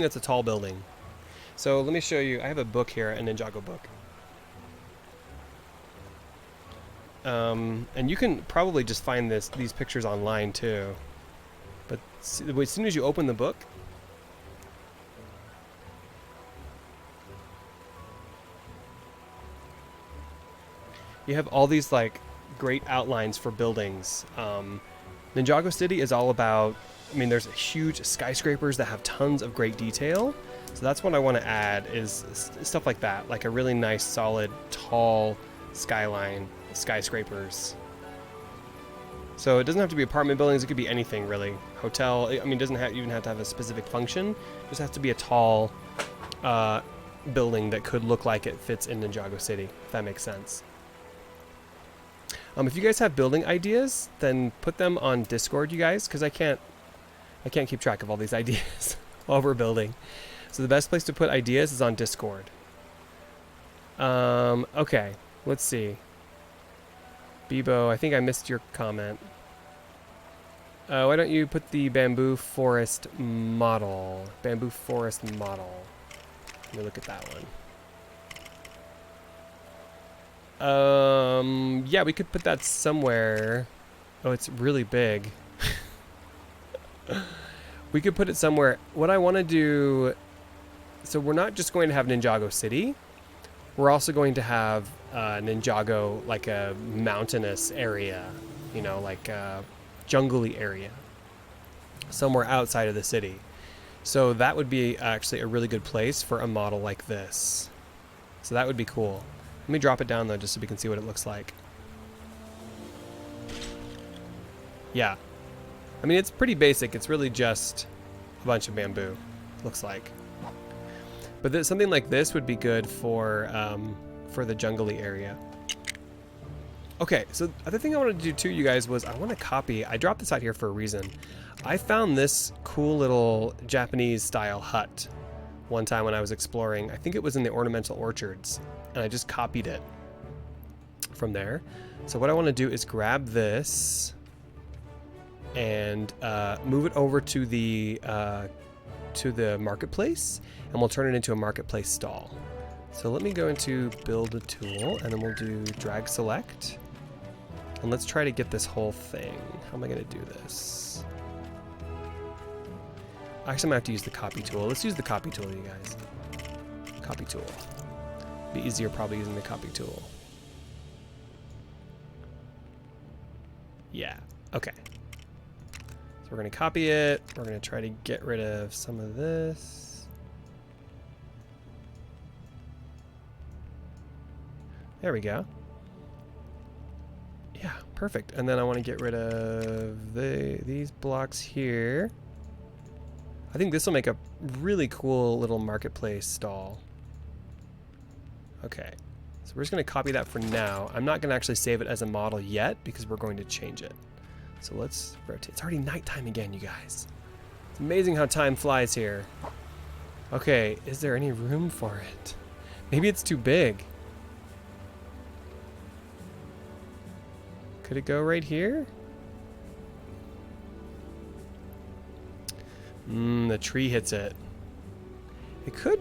that's a tall building. So let me show you. I have a book here, a Ninjago book. And you can probably just find these pictures online too. But as soon as you open the book, you have all these like great outlines for buildings. Ninjago City is all about, there's huge skyscrapers that have tons of great detail. So that's what I want to add is stuff like that, like a really nice, solid, tall skyline, skyscrapers. So it doesn't have to be apartment buildings. It could be anything really. Hotel. It doesn't even have to have a specific function. It just has to be a tall building that could look like it fits in Ninjago City, if that makes sense. If you guys have building ideas, then put them on Discord, you guys, because I can't keep track of all these ideas while we're building. So the best place to put ideas is on Discord. Okay, let's see. Bebo, I think I missed your comment. Why don't you put the bamboo forest model? Bamboo forest model. Let me look at that one. Yeah, we could put that somewhere. Oh, it's really big. We could put it somewhere. What I want to do... So we're not just going to have Ninjago City. We're also going to have Ninjago, like a mountainous area. Like a jungly area. Somewhere outside of the city. So that would be actually a really good place for a model like this. So that would be cool. Let me drop it down though, just so we can see what it looks like. Yeah. It's pretty basic. It's really just a bunch of bamboo, looks like. But something like this would be good for the jungly area. Okay, so the other thing I wanted to do too, you guys, was I want to copy. I dropped this out here for a reason. I found this cool little Japanese style hut one time when I was exploring. I think it was in the ornamental orchards, and I just copied it from there. So what I want to do is grab this. and move it over to the marketplace, and we'll turn it into a marketplace stall. So let me go into build a tool, and then we'll do drag select. And let's try to get this whole thing. How am I going to do this? Actually, I'm going to have to use the copy tool. Let's use the copy tool, you guys. Copy tool. Be easier probably using the copy tool. Yeah, okay. So we're going to copy it. We're going to try to get rid of some of this. There we go. Yeah, perfect. And then I want to get rid of these blocks here. I think this will make a really cool little marketplace stall. Okay, so we're just going to copy that for now. I'm not going to actually save it as a model yet because we're going to change it. So let's rotate. It's already nighttime again, you guys. It's amazing how time flies here. Okay, is there any room for it? Maybe it's too big. Could it go right here? The tree hits it. It could...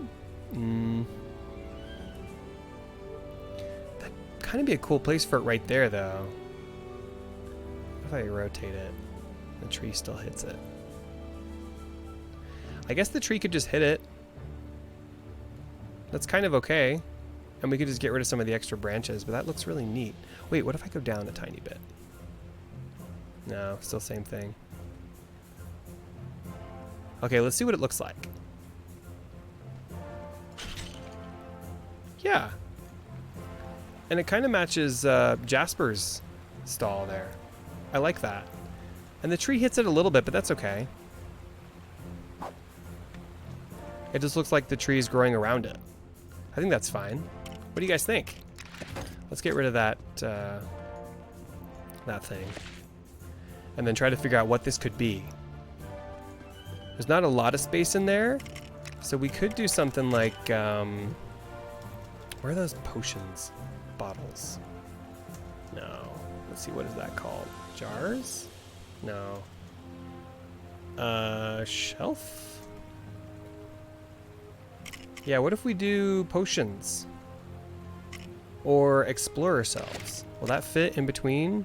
That'd kind of be a cool place for it right there, though. If I rotate it, the tree still hits it. I guess the tree could just hit it. That's kind of okay. And we could just get rid of some of the extra branches, but that looks really neat. Wait, what if I go down a tiny bit? No, still same thing. Okay, let's see what it looks like. Yeah. And it kind of matches Jasper's stall there. I like that. And the tree hits it a little bit, but that's okay. It just looks like the tree is growing around it. I think that's fine. What do you guys think? Let's get rid of that that thing. And then try to figure out what this could be. There's not a lot of space in there, so we could do something like, where are those potions bottles? No. Let's see, what is that called? Jars? No. Shelf? Yeah, what if we do potions? Or explore ourselves? Will that fit in between?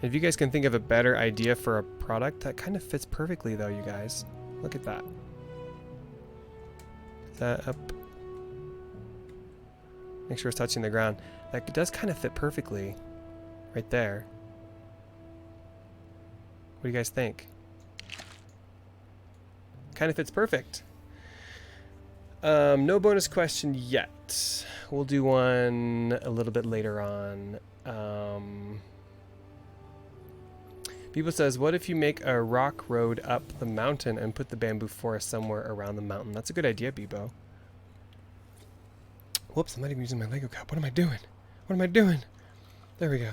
If you guys can think of a better idea for a product, that kind of fits perfectly though, you guys. Look at that. Is that up? Make sure it's touching the ground. That does kind of fit perfectly. Right there. What do you guys think? Kind of fits perfect. No bonus question yet. We'll do one a little bit later on. People says, what if you make a rock road up the mountain and put the bamboo forest somewhere around the mountain? That's a good idea, Bebo. Whoops, I'm not even using my Lego cup. What am I doing? What am I doing? There we go.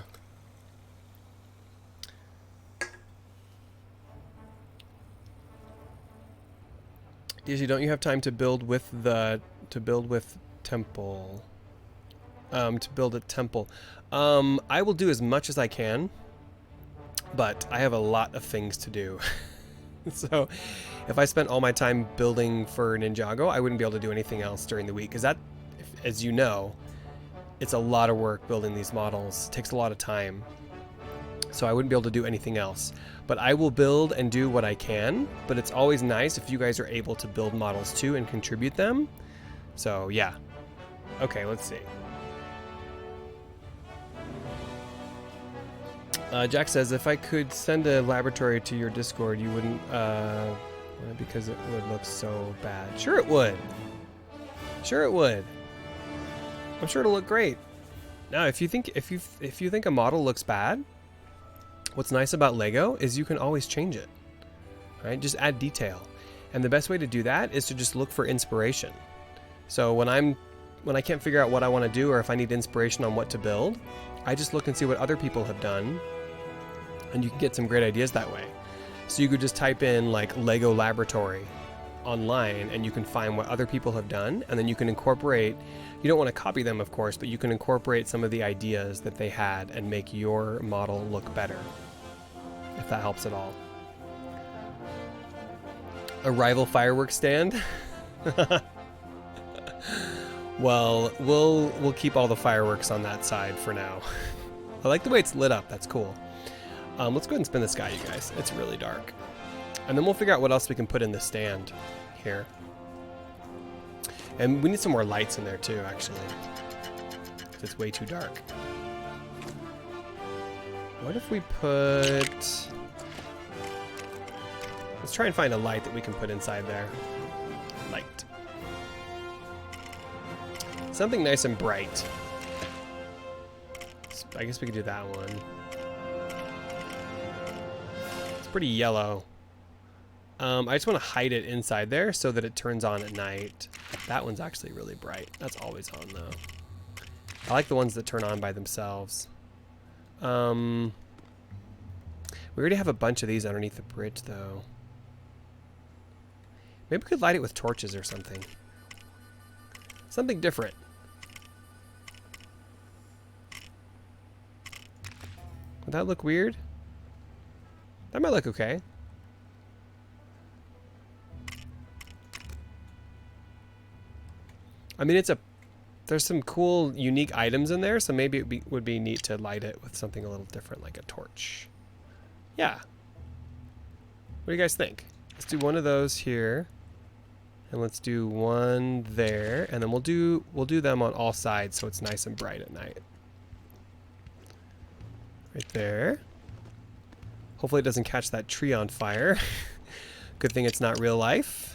Daisy, don't you have time to build with temple? To build a temple. I will do as much as I can, but I have a lot of things to do. So if I spent all my time building for Ninjago, I wouldn't be able to do anything else during the week, because that, as you know, it's a lot of work building these models. It takes a lot of time. So I wouldn't be able to do anything else. But I will build and do what I can, but it's always nice if you guys are able to build models too and contribute them. So yeah. Okay, let's see. Jack says, if I could send a laboratory to your Discord, you wouldn't, because it would look so bad. Sure it would. Sure it would. I'm sure it'll look great. Now, if you think a model looks bad, what's nice about Lego is you can always change it. Right? Just add detail. And the best way to do that is to just look for inspiration. So when I can't figure out what I want to do, or if I need inspiration on what to build, I just look and see what other people have done, and you can get some great ideas that way. So you could just type in like Lego laboratory, online, and you can find what other people have done, and then you can incorporate, you don't want to copy them of course, but you can incorporate some of the ideas that they had and make your model look better, if that helps at all. A rival fireworks stand? Well, we'll keep all the fireworks on that side for now. I like the way it's lit up, that's cool. Let's go ahead and spin the sky, you guys. It's really dark. And then we'll figure out what else we can put in the stand here. And we need some more lights in there too, actually. It's way too dark. What if we put... Let's try and find a light that we can put inside there. Light. Something nice and bright. I guess we could do that one. It's pretty yellow. I just want to hide it inside there so that it turns on at night. That one's actually really bright. That's always on though. I like the ones that turn on by themselves. We already have a bunch of these underneath the bridge though. Maybe we could light it with torches or something. Something different. Would that look weird? That might look okay. I mean, there's some cool, unique items in there, so maybe it would be neat to light it with something a little different, like a torch. Yeah. What do you guys think? Let's do one of those here, and let's do one there, and then we'll do them on all sides so it's nice and bright at night. Right there. Hopefully it doesn't catch that tree on fire. Good thing it's not real life.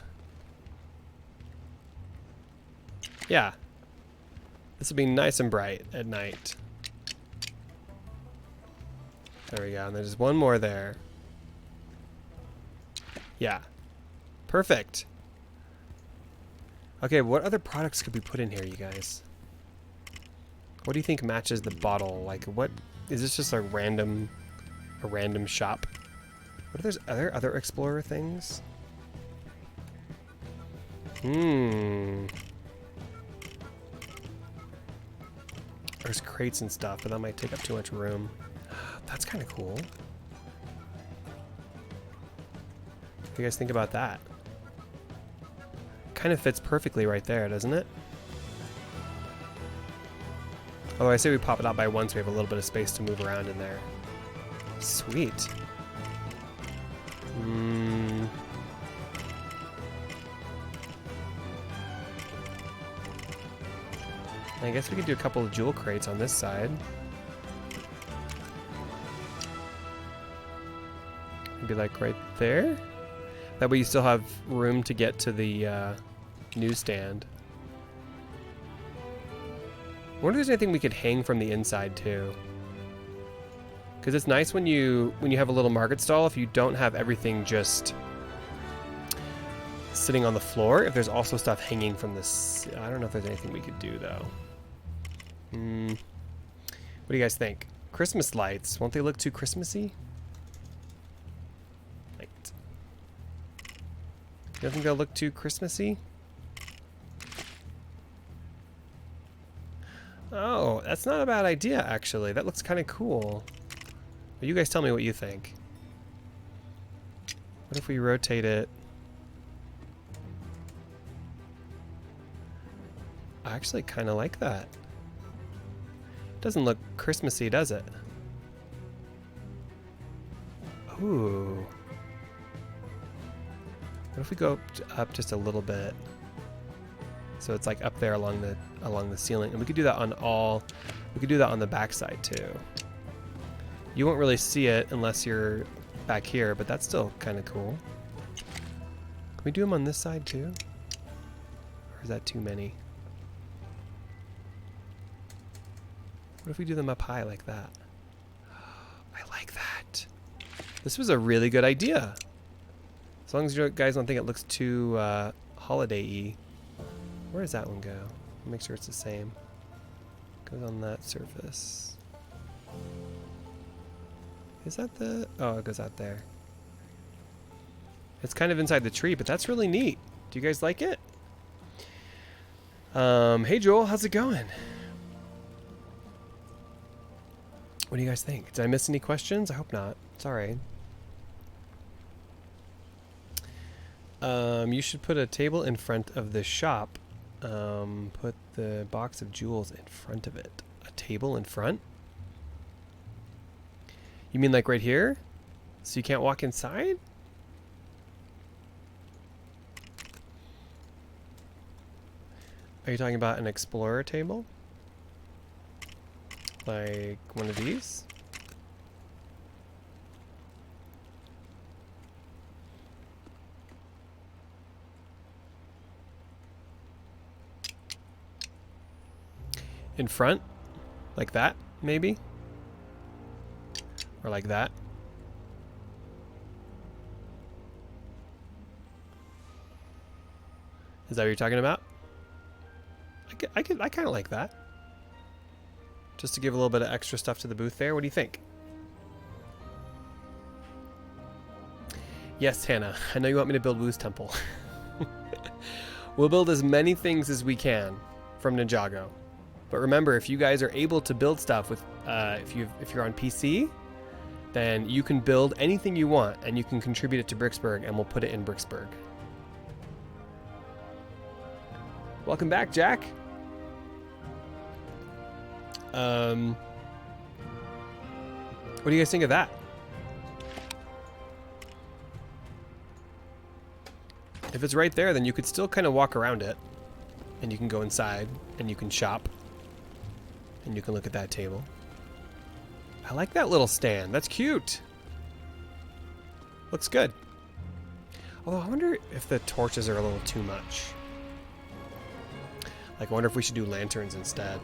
Yeah. This will be nice and bright at night. There we go. And there's one more there. Yeah. Perfect. Okay, what other products could we put in here, you guys? What do you think matches the bottle? Like, what is this, just a random shop? What are those other explorer things? There's crates and stuff, but that might take up too much room. That's kind of cool. What do you guys think about that? Kind of fits perfectly right there, doesn't it? Although I say we pop it out by one so we have a little bit of space to move around in there. Sweet. I guess we could do a couple of jewel crates on this side. Maybe like right there? That way you still have room to get to the newsstand. I wonder if there's anything we could hang from the inside too. Because it's nice when you have a little market stall, if you don't have everything just sitting on the floor, if there's also stuff hanging from this. I don't know if there's anything we could do though. What do you guys think? Christmas lights, won't they look too Christmassy? Light. You don't think they'll look too Christmassy? Oh, that's not a bad idea actually. That looks kind of cool. Well, you guys tell me what you think. What if we rotate it? I actually kind of like that. Doesn't look Christmassy, does it? Ooh. What if we go up just a little bit? So it's like up there along the ceiling, and we could do that on all. We could do that on the back side too. You won't really see it unless you're back here, but that's still kind of cool. Can we do them on this side too? Or is that too many? What if we do them up high like that? I like that. This was a really good idea. As long as you guys don't think it looks too holiday-y. Where does that one go? Make sure it's the same. Goes on that surface. Is that the... Oh, it goes out there. It's kind of inside the tree, but that's really neat. Do you guys like it? Hey Joel, how's it going? What do you guys think? Did I miss any questions? I hope not. It's alright. You should put a table in front of the shop. Put the box of jewels in front of it. A table in front? You mean like right here? So you can't walk inside? Are you talking about an explorer table? Like one of these? In front? Like that, maybe? Or like that? Is that what you're talking about? I kind of like that. Just to give a little bit of extra stuff to the booth there. What do you think? Yes, Hannah. I know you want me to build Wu's temple. We'll build as many things as we can from Ninjago. But remember, if you guys are able to build stuff with, if you're on PC, then you can build anything you want and you can contribute it to Bricksburg, and we'll put it in Bricksburg. Welcome back, Jack. What do you guys think of that? If it's right there, then you could still kind of walk around it, and you can go inside, and you can shop, and you can look at that table. I like that little stand. That's cute. Looks good. Although I wonder if the torches are a little too much. Like, I wonder if we should do lanterns instead.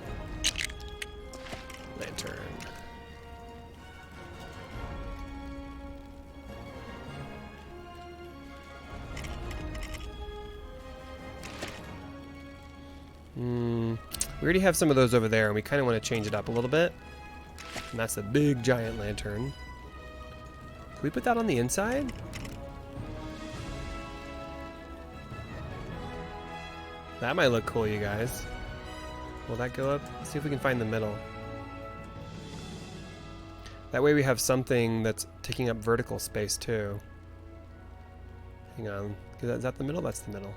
Lantern. We already have some of those over there, and we kind of want to change it up a little bit. And that's a big, giant lantern. Can we put that on the inside? That might look cool, you guys. Will that go up? Let's see if we can find the middle. That way we have something that's taking up vertical space too. Hang on. Is that the middle? That's the middle.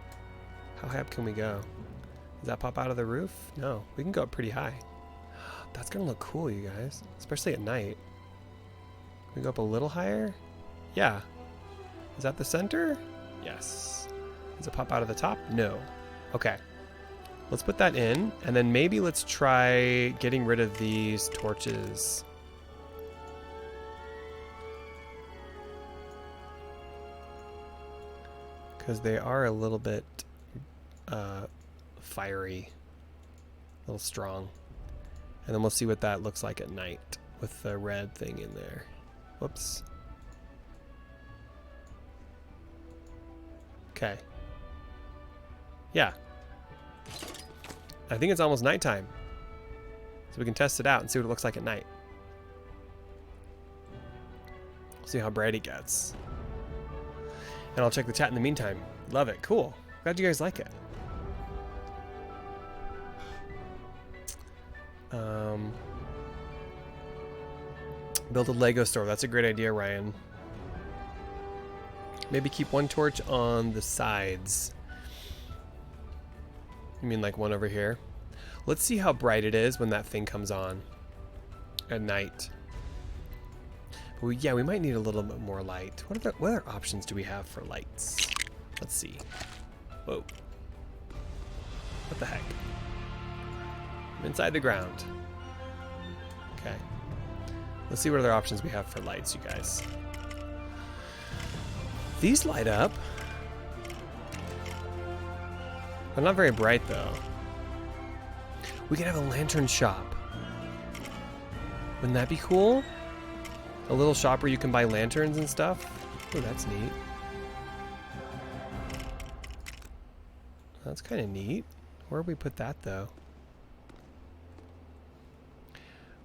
How high up can we go? Does that pop out of the roof? No. We can go up pretty high. That's going to look cool, you guys. Especially at night. Can we go up a little higher? Yeah. Is that the center? Yes. Does it pop out of the top? No. Okay. Let's put that in, and then maybe let's try getting rid of these torches. Because they are a little bit fiery, a little strong. And then we'll see what that looks like at night with the red thing in there. Whoops. Okay. Yeah. I think it's almost nighttime. So we can test it out and see what it looks like at night. See how bright it gets. And I'll check the chat in the meantime. Love it. Cool. Glad you guys like it. Build a Lego store. That's a great idea, Ryan. Maybe keep one torch on the sides. You mean like one over here? Let's see how bright it is when that thing comes on at night. But yeah, we might need a little bit more light. What other options do we have for lights? Let's see. Whoa. What the heck? I'm inside the ground. Okay. Let's see what other options we have for lights, you guys. These light up. They're not very bright, though. We could have a lantern shop. Wouldn't that be cool? A little shop where you can buy lanterns and stuff. Oh, that's neat. That's kind of neat. Where would we put that, though?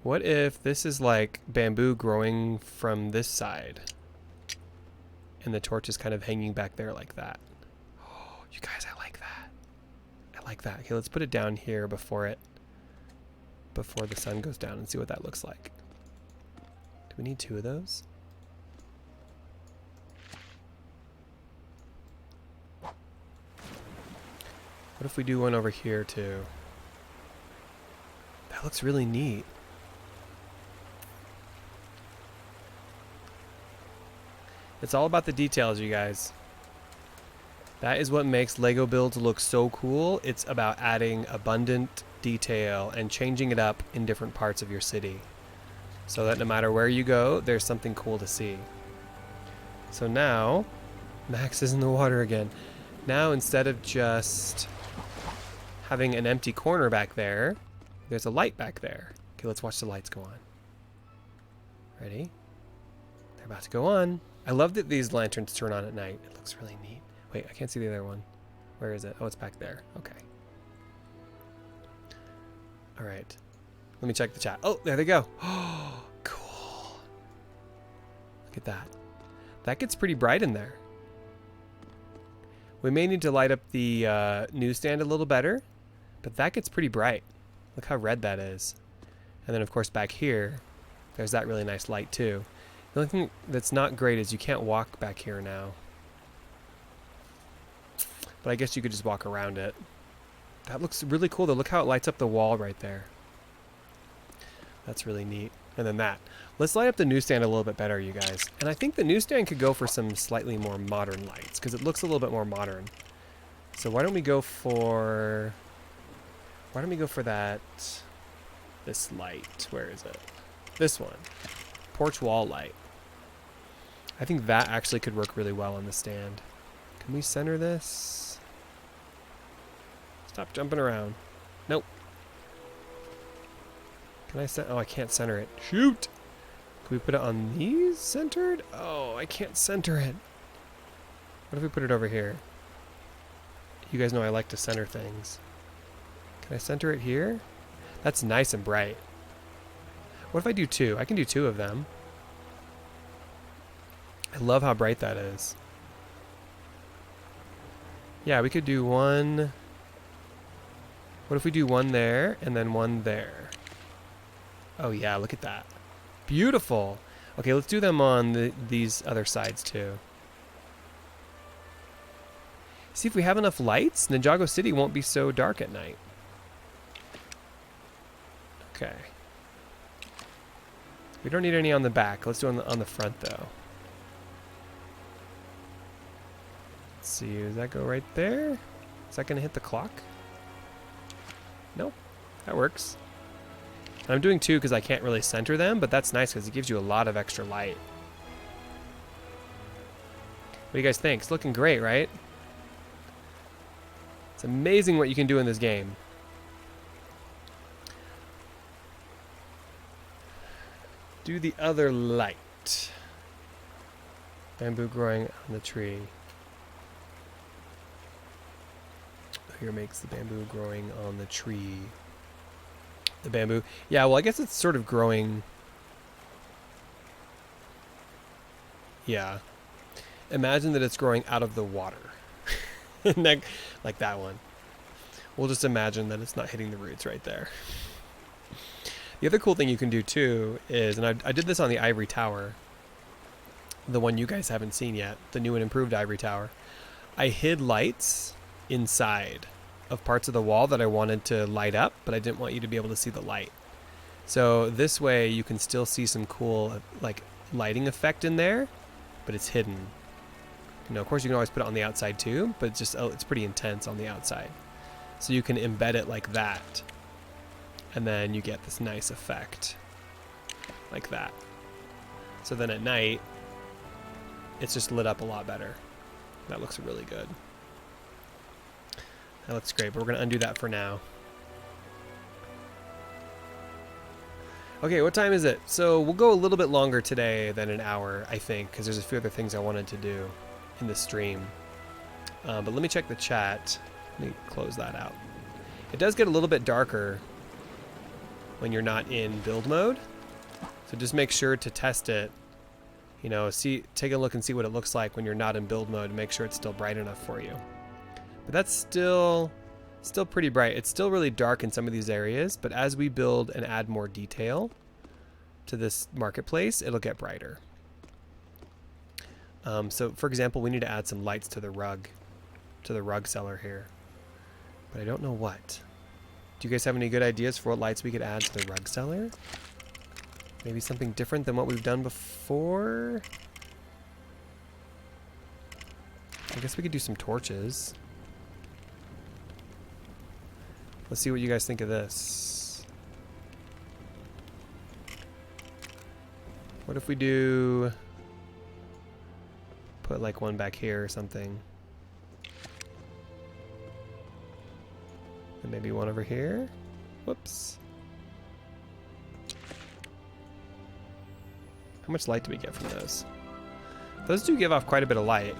What if this is like bamboo growing from this side? And the torch is kind of hanging back there like that. Oh, You guys, I like that. I like that. Okay, let's put it down here before the sun goes down and see what that looks like. Do we need 2 of those? What if we do one over here too? That looks really neat. It's all about the details, you guys. That is what makes Lego builds look so cool. It's about adding abundant detail and changing it up in different parts of your city, so that no matter where you go, there's something cool to see. So now, Max is in the water again. Now, instead of just having an empty corner back there, there's a light back there. Okay, let's watch the lights go on. Ready? They're about to go on. I love that these lanterns turn on at night. It looks really neat. Wait, I can't see the other one. Where is it? Oh, it's back there. Okay. All right. Let me check the chat. Oh, there they go. Oh, cool. Look at that. That gets pretty bright in there. We may need to light up the newsstand a little better, but that gets pretty bright. Look how red that is. And then, of course, back here, there's that really nice light, too. The only thing that's not great is you can't walk back here now. But I guess you could just walk around it. That looks really cool, though. Look how it lights up the wall right there. That's really neat. And then that. Let's light up the newsstand a little bit better, you guys. And I think the newsstand could go for some slightly more modern lights, because it looks a little bit more modern. So why don't we go for... Why don't we go for that... This light. Where is it? This one. Porch wall light. I think that actually could work really well on the stand. Can we center this? Stop jumping around. Nope. Can I center? Oh, I can't center it. Shoot! Can we put it on these centered? Oh, I can't center it. What if we put it over here? You guys know I like to center things. Can I center it here? That's nice and bright. What if I do 2? I can do 2 of them. I love how bright that is. Yeah, we could do 1. What if we do 1 there and then 1 there? Oh yeah, look at that. Beautiful. Okay, let's do them on these other sides too. See, if we have enough lights, Ninjago City won't be so dark at night. Okay. We don't need any on the back. Let's do it on the front though. Let's see, does that go right there? Is that going to hit the clock? Nope. That works. And I'm doing 2 because I can't really center them, but that's nice because it gives you a lot of extra light. What do you guys think? It's looking great, right? It's amazing what you can do in this game. Do the other light. Bamboo growing on the tree. Here makes the bamboo growing on the tree. The bamboo. Yeah, well, I guess it's sort of growing. Yeah. Imagine that it's growing out of the water. Like that one. We'll just imagine that it's not hitting the roots right there. The other cool thing you can do too is, and I did this on the Ivory Tower, the one you guys haven't seen yet, the new and improved Ivory Tower. I hid lights inside of parts of the wall that I wanted to light up, but I didn't want you to be able to see the light. So this way you can still see some cool like lighting effect in there, but it's hidden. You know, of course you can always put it on the outside too, but it's just it's pretty intense on the outside. So you can embed it like that, and then you get this nice effect like that. So then at night it's just lit up a lot better. That looks really good. That looks great, but we're going to undo that for now. Okay, what time is it? So we'll go a little bit longer today than an hour, I think, because there's a few other things I wanted to do in the stream. But let me check the chat. Let me close that out. It does get a little bit darker when you're not in build mode. So just make sure to test it. You know, take a look and see what it looks like when you're not in build mode and make sure it's still bright enough for you. But that's still pretty bright. It's still really dark in some of these areas, but as we build and add more detail to this marketplace, it'll get brighter. So for example, we need to add some lights to the rug seller here, but I don't know what. Do you guys have any good ideas for what lights we could add to the rug seller? Maybe something different than what we've done before? I guess we could do some torches. Let's see what you guys think of this. What if we do... put like one back here or something. And maybe one over here. Whoops. How much light do we get from those? Those do give off quite a bit of light.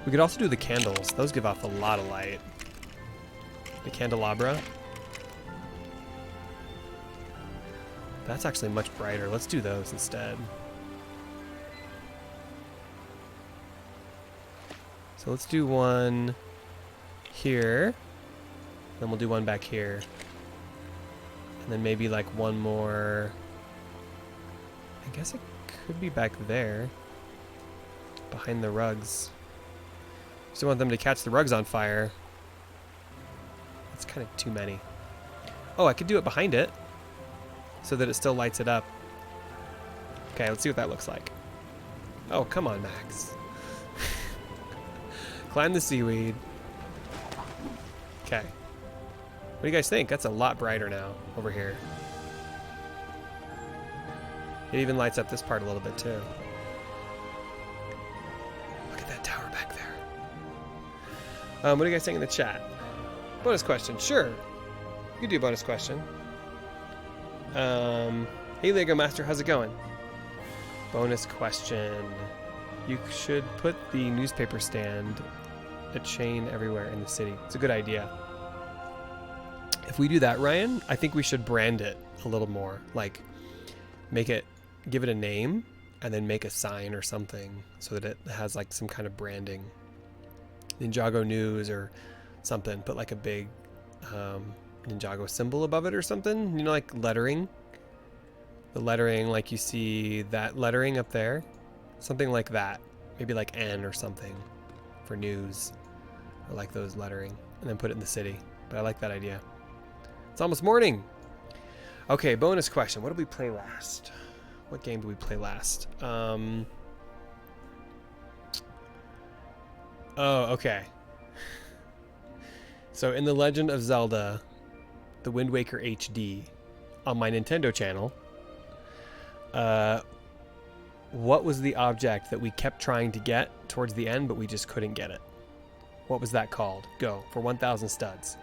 We could also do the candles. Those give off a lot of light. The candelabra. That's actually much brighter. Let's do those instead. So let's do one here. Then we'll do one back here. And then maybe like one more. I guess it could be back there. Behind the rugs. Just don't want them to catch the rugs on fire. That's kind of too many. Oh, I could do it behind it. So that it still lights it up. Okay, let's see what that looks like. Oh, come on, Max. Climb the seaweed. Okay. What do you guys think? That's a lot brighter now over here. It even lights up this part a little bit too. Look at that tower back there. What do you guys think in the chat? Bonus question. Sure. You can do a bonus question. Hey Lego Master, how's it going? Bonus question. You should put the newspaper stand a chain everywhere in the city. It's a good idea. If we do that, Ryan, I think we should brand it a little more. Like, give it a name, and then make a sign or something so that it has like some kind of branding. Ninjago News or something. Put like a big Ninjago symbol above it or something. You know, like lettering. The lettering, like you see that lettering up there. Something like that. Maybe like N or something for news. Or like those lettering. And then put it in the city. But I like that idea. It's almost morning. Okay, bonus question. What did we play last? What game did we play last? Oh, okay. So in The Legend of Zelda, The Wind Waker HD, on my Nintendo channel, what was the object that we kept trying to get towards the end, but we just couldn't get it? What was that called? Go, for 1,000 studs.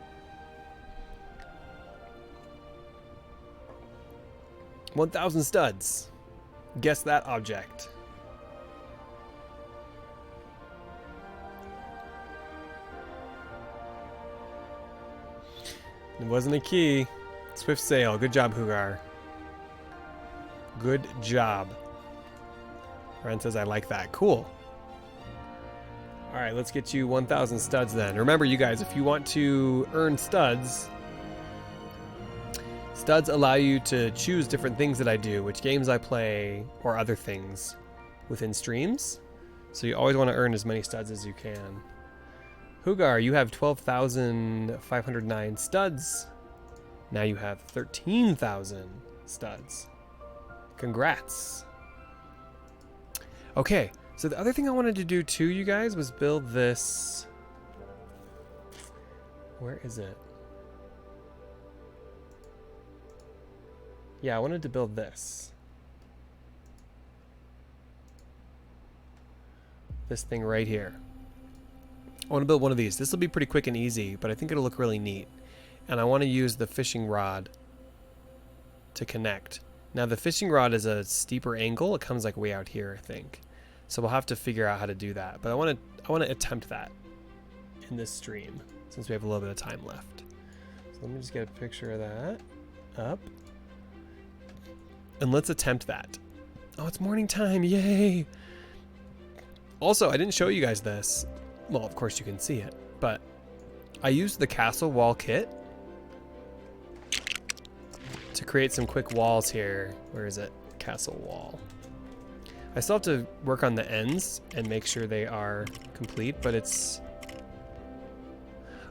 $1,000 studs. Guess that object. It wasn't a key. Swift sail. Good job, Hugar. Good job. Ren says, I like that. Cool. Alright, let's get you 1,000 studs then. Remember, you guys, if you want to earn studs, studs allow you to choose different things that I do, which games I play, or other things within streams. So you always want to earn as many studs as you can. Hugar, you have 12,509 studs. Now you have 13,000 studs. Congrats. Okay, so the other thing I wanted to do too, you guys, was build this. Where is it? Yeah, I wanted to build this. This thing right here. I want to build one of these. This will be pretty quick and easy, but I think it'll look really neat. And I want to use the fishing rod to connect. Now the fishing rod is a steeper angle. It comes like way out here, I think. So we'll have to figure out how to do that. But I want to attempt that in this stream since we have a little bit of time left. So let me just get a picture of that up. And let's attempt that. Oh, it's morning time. Yay. Also, I didn't show you guys this. Well, of course you can see it, but I used the castle wall kit to create some quick walls here. Where is it? Castle wall. I still have to work on the ends and make sure they are complete, but it's...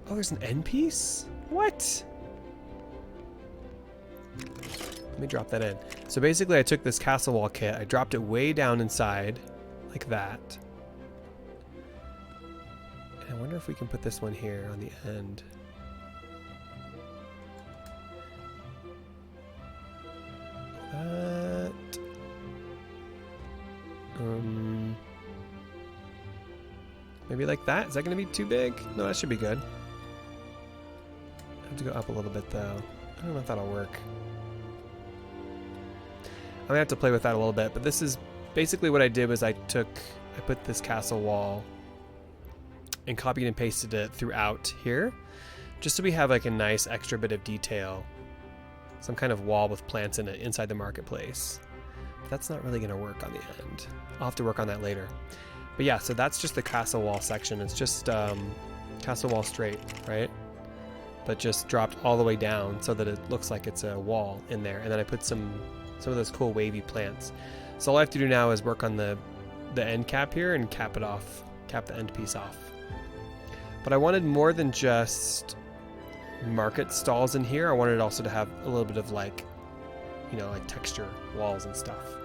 Oh, there's an end piece? What? Let me drop that in. So basically I took this castle wall kit, I dropped it way down inside, like that. And I wonder if we can put this one here on the end. That. Maybe like that? Is that going to be too big? No, that should be good. I have to go up a little bit though. I don't know if that'll work. I'm gonna have to play with that a little bit, but this is basically what I did was I put this castle wall and copied and pasted it throughout here, just so we have like a nice extra bit of detail. Some kind of wall with plants in it inside the marketplace. But that's not really gonna work on the end. I'll have to work on that later. But yeah, so that's just the castle wall section. It's just castle wall straight, right? But just dropped all the way down so that it looks like it's a wall in there. And then I put some of those cool wavy plants. So all I have to do now is work on the end cap here and cap it off, cap the end piece off. But I wanted more than just market stalls in here. I wanted also to have a little bit of like, you know, like texture walls and stuff.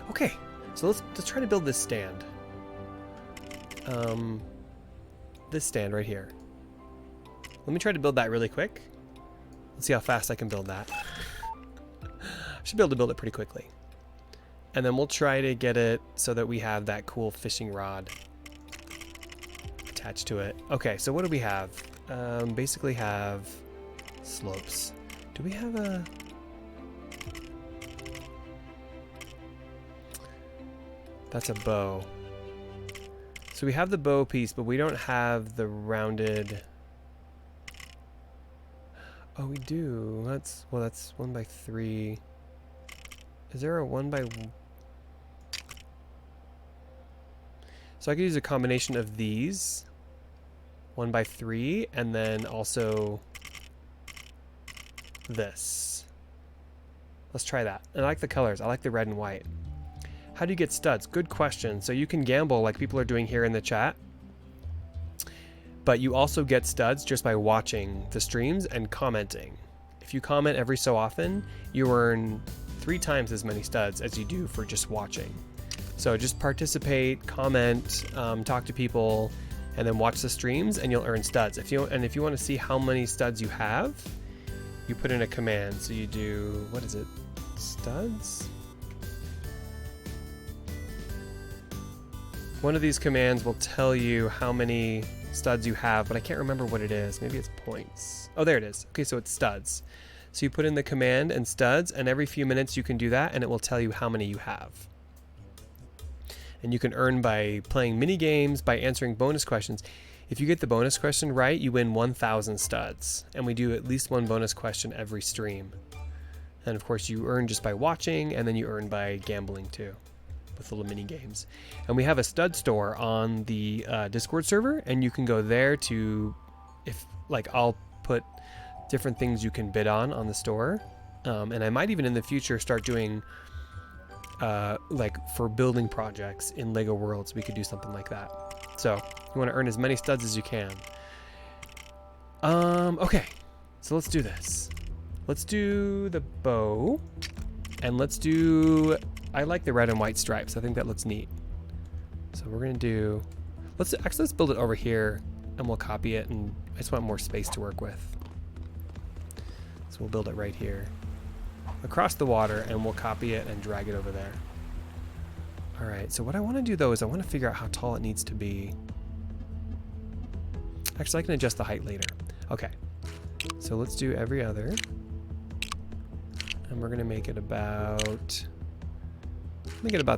Okay, so let's try to build this stand. This stand right here. Let me try to build that really quick. Let's see how fast I can build that. I should be able to build it pretty quickly. And then we'll try to get it so that we have that cool fishing rod attached to it. Okay, so what do we have? Basically have slopes. Do we have a... That's a bow. So we have the bow piece, but we don't have the rounded... Oh, we do. That's 1x3. Is there a 1x... So I could use a combination of these. 1x3, and then also this. Let's try that. I like the colors. I like the red and white. How do you get studs? Good question. So you can gamble like people are doing here in the chat. But you also get studs just by watching the streams and commenting. If you comment every so often, you earn 3 times as many studs as you do for just watching. So just participate, comment, talk to people, and then watch the streams, and you'll earn studs. If you want to see how many studs you have, you put in a command. So you do, what is it? Studs? One of these commands will tell you how many studs you have, but I can't remember what it is. Maybe it's points. Oh, there it is. Okay, so it's studs. So you put in the command and studs, and every few minutes you can do that, and it will tell you how many you have. And you can earn by playing mini games, by answering bonus questions. If you get the bonus question right, you win 1,000 studs. And we do at least one bonus question every stream. And of course you earn just by watching, and then you earn by gambling too, with little mini games. And we have a stud store on the Discord server, and you can go there to, if like I'll put different things you can bid on the store. And I might even in the future start doing like for building projects in Lego Worlds, we could do something like that. So you want to earn as many studs as you can. Okay, so let's do this. Let's do the bow, and let's do, I like the red and white stripes. I think that looks neat. So we're gonna do, let's build it over here, and we'll copy it, and I just want more space to work with. So we'll build it right here, across the water, and we'll copy it and drag it over there. All right, so what I want to do though is I want to figure out how tall it needs to be. Actually, I can adjust the height later. Okay, so let's do every other. And we're gonna make it about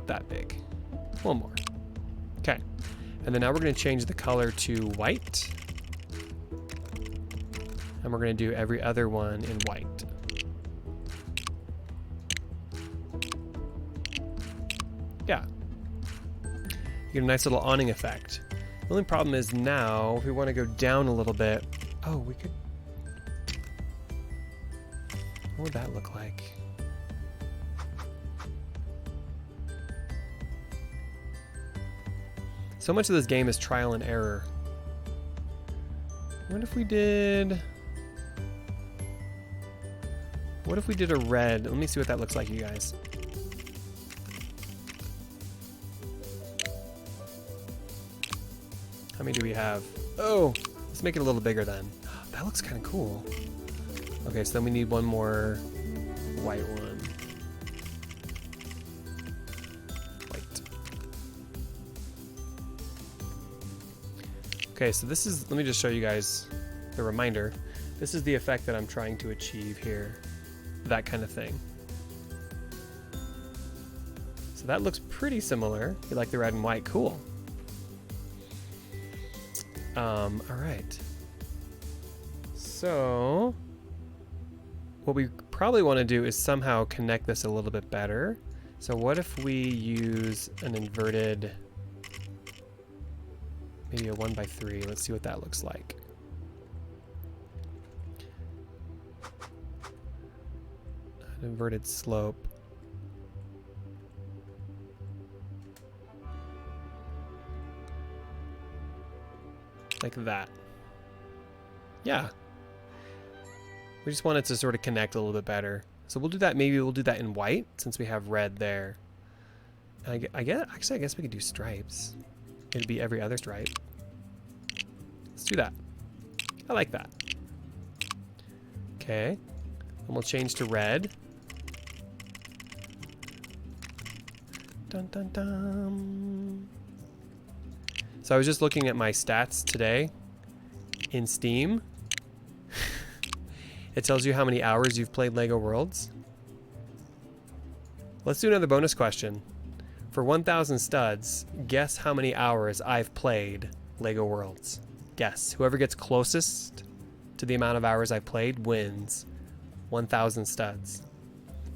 that big. One more. Okay, and then now we're gonna change the color to white. And we're gonna do every other one in white. Yeah. get a nice little awning effect. The only problem is now, if we want to go down a little bit, oh, we could, what would that look like? So much of this game is trial and error. What if we did a red? Let me see what that looks like, you guys. How many do we have? Oh, let's make it a little bigger then. That looks kind of cool. Okay, so then we need one more white one. White. Okay, so this is, let me just show you guys the reminder. This is the effect that I'm trying to achieve here. That kind of thing. So that looks pretty similar. You like the red and white, cool. All right. So what we probably want to do is somehow connect this a little bit better. So what if we use an inverted, maybe a 1x3? Let's see what that looks like. An inverted slope. Like that. Yeah. We just want it to sort of connect a little bit better. So we'll do that, maybe we'll do that in white since we have red there. I guess we could do stripes. It'd be every other stripe. Let's do that. I like that. Okay. And we'll change to red. Dun dun dun. So I was just looking at my stats today in Steam. It tells you how many hours you've played LEGO Worlds. Let's do another bonus question. For 1,000 studs, guess how many hours I've played LEGO Worlds. Guess. Whoever gets closest to the amount of hours I've played wins 1,000 studs.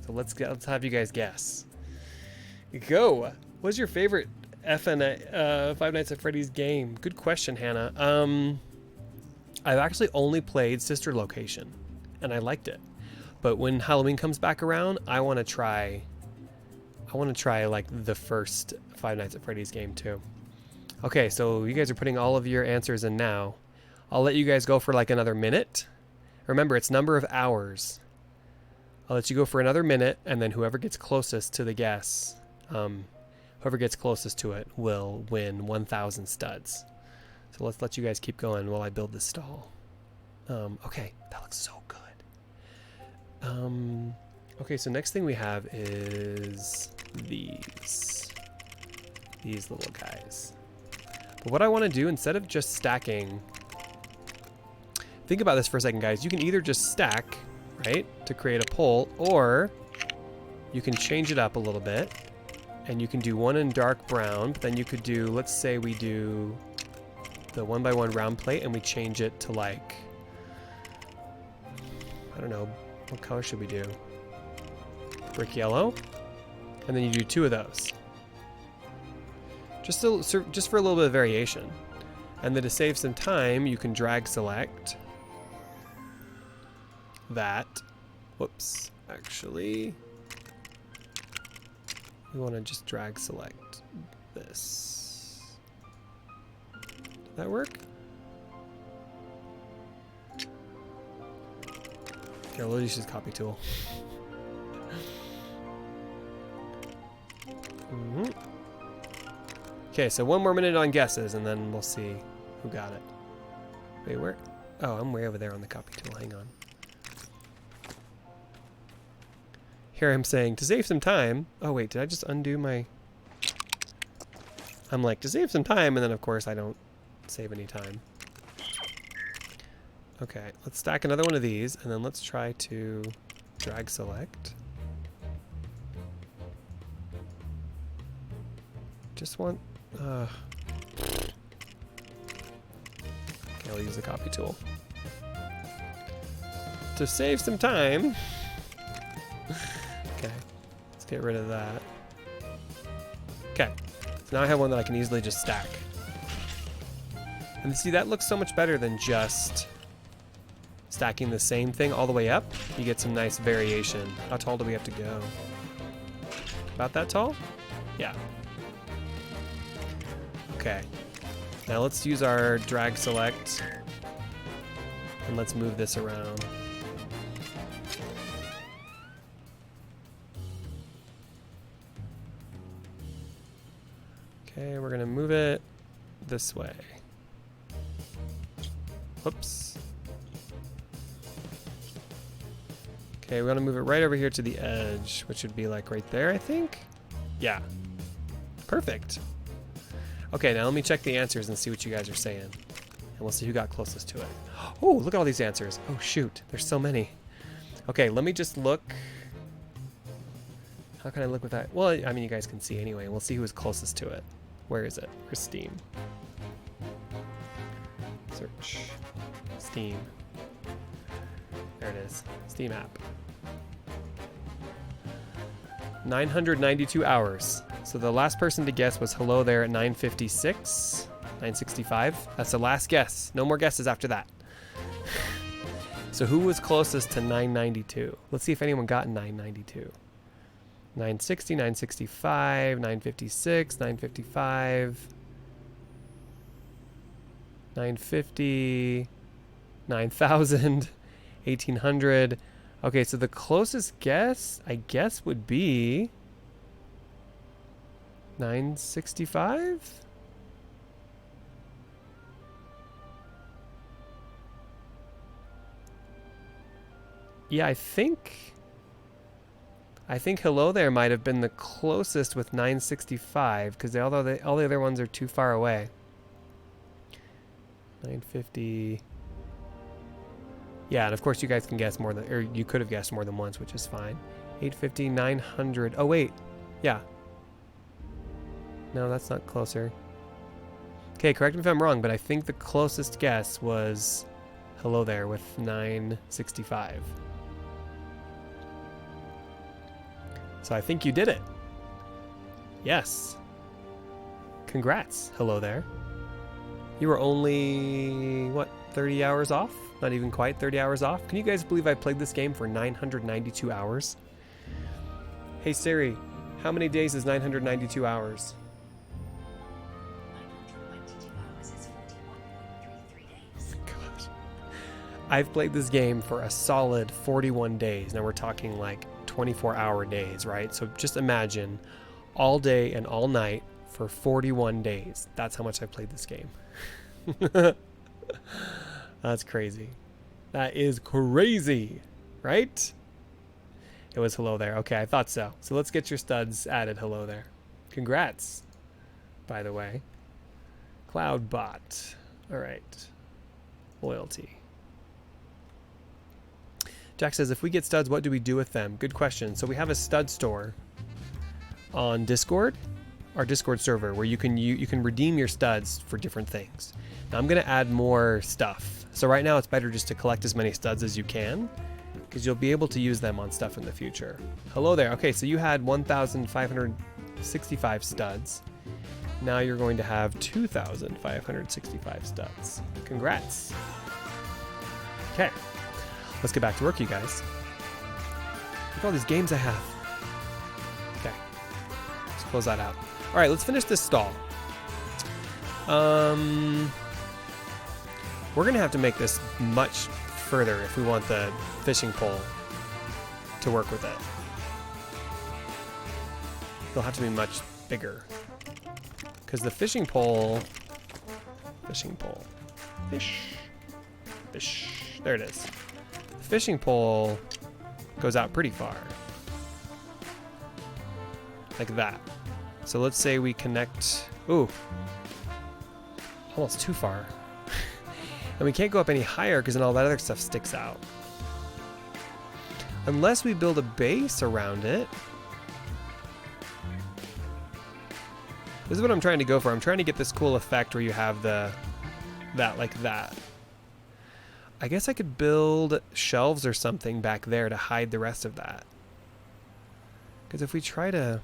So let's have you guys guess. Go. What's your favorite Five Nights at Freddy's game? Good question, Hannah. I've actually only played Sister Location, and I liked it. But when Halloween comes back around, I want to try like the first Five Nights at Freddy's game too. Okay, so you guys are putting all of your answers in now. I'll let you guys go for like another minute. Remember, it's number of hours. I'll let you go for another minute, and then whoever gets closest to the guess, whoever gets closest to it will win 1,000 studs. So let's let you guys keep going while I build this stall. Okay, that looks so good. Okay, so next thing we have is these little guys. But what I want to do, instead of just stacking, think about this for a second, guys. You can either just stack, right, to create a pole, or you can change it up a little bit, and you can do one in dark brown. But then you could do, let's say we do the 1x1 round plate, and we change it to like, I don't know, what color should we do? Brick yellow, and then you do 2 of those. Just for a little bit of variation. And then to save some time, you can drag select that. Whoops, actually, we want to just drag select this. Did that work? Here, we'll use this copy tool. Okay, so one more minute on guesses, and then we'll see who got it. Wait, where? Oh, I'm way over there on the copy tool. Hang on. Here I'm saying, to save some time. Oh, wait, did I just undo my... I'm like, to save some time, and then, of course, I don't save any time. Okay, let's stack another one of these, and then let's try to drag select. Just want... Okay, I'll use the copy tool. To save some time... Okay, let's get rid of that. Okay, So now I have one that I can easily just stack. And see, that looks so much better than just stacking the same thing all the way up. You get some nice variation. How tall do we have to go? About that tall? Yeah. Okay. Now let's use our drag select. And let's move this around. Okay, we're gonna move it this way. Whoops. Okay, we want to move it right over here to the edge, which would be like right there, I think? Yeah. Perfect. Okay, now let me check the answers and see what you guys are saying. And we'll see who got closest to it. Oh, look at all these answers. Oh, shoot. There's so many. Okay, let me just look. How can I look with that? Well, I mean, you guys can see anyway. We'll see who is closest to it. Where is it? Where's Steam? Search. Steam. There it is. Steam app. 992 hours. So the last person to guess was hello there at 9:56, 9:65. That's the last guess. No more guesses after that. So who was closest to 992? Let's see if anyone got 992. 960, 965, 956, 955, 950, 9,000, 1,800. Okay, so the closest guess, I guess, would be 965? Yeah, I think hello there might have been the closest with 965, because all the other ones are too far away. 950. Yeah, and of course you guys can guess more than, or you could have guessed more than once, which is fine. 850, 900. Oh wait, yeah. No, that's not closer. Okay, correct me if I'm wrong, but I think the closest guess was hello there with 965. So I think you did it. Yes. Congrats, hello there. You were only, what, 30 hours off? Not even quite 30 hours off. Can you guys believe I played this game for 992 hours? Hey Siri, how many days is 992 hours? 992 hours is 41.33 days. Gosh. I've played this game for a solid 41 days. Now we're talking like 24-hour days, right? So just imagine all day and all night for 41 days. That's how much I played this game. That's crazy. That is crazy, right? It was hello there. Okay, I thought so. So let's get your studs added hello there. Congrats, by the way. Cloudbot. All right. Loyalty. Jack says, if we get studs, what do we do with them? Good question. So we have a stud store on Discord, our Discord server, where you can redeem your studs for different things. Now I'm going to add more stuff. So right now it's better just to collect as many studs as you can, because you'll be able to use them on stuff in the future. Hello there. Okay, so you had 1,565 studs. Now you're going to have 2,565 studs. Congrats. Okay, let's get back to work, you guys. Look at all these games I have. Okay, let's close that out. All right, let's finish this stall. We're gonna have to make this much further if we want the fishing pole to work with it. They'll have to be much bigger, because the fishing pole, fish, there it is. The fishing pole goes out pretty far, like that. So let's say we connect, ooh, almost too far. And we can't go up any higher because then all that other stuff sticks out. Unless we build a base around it. This is what I'm trying to go for. I'm trying to get this cool effect where you have that like that. I guess I could build shelves or something back there to hide the rest of that. Because if we try to...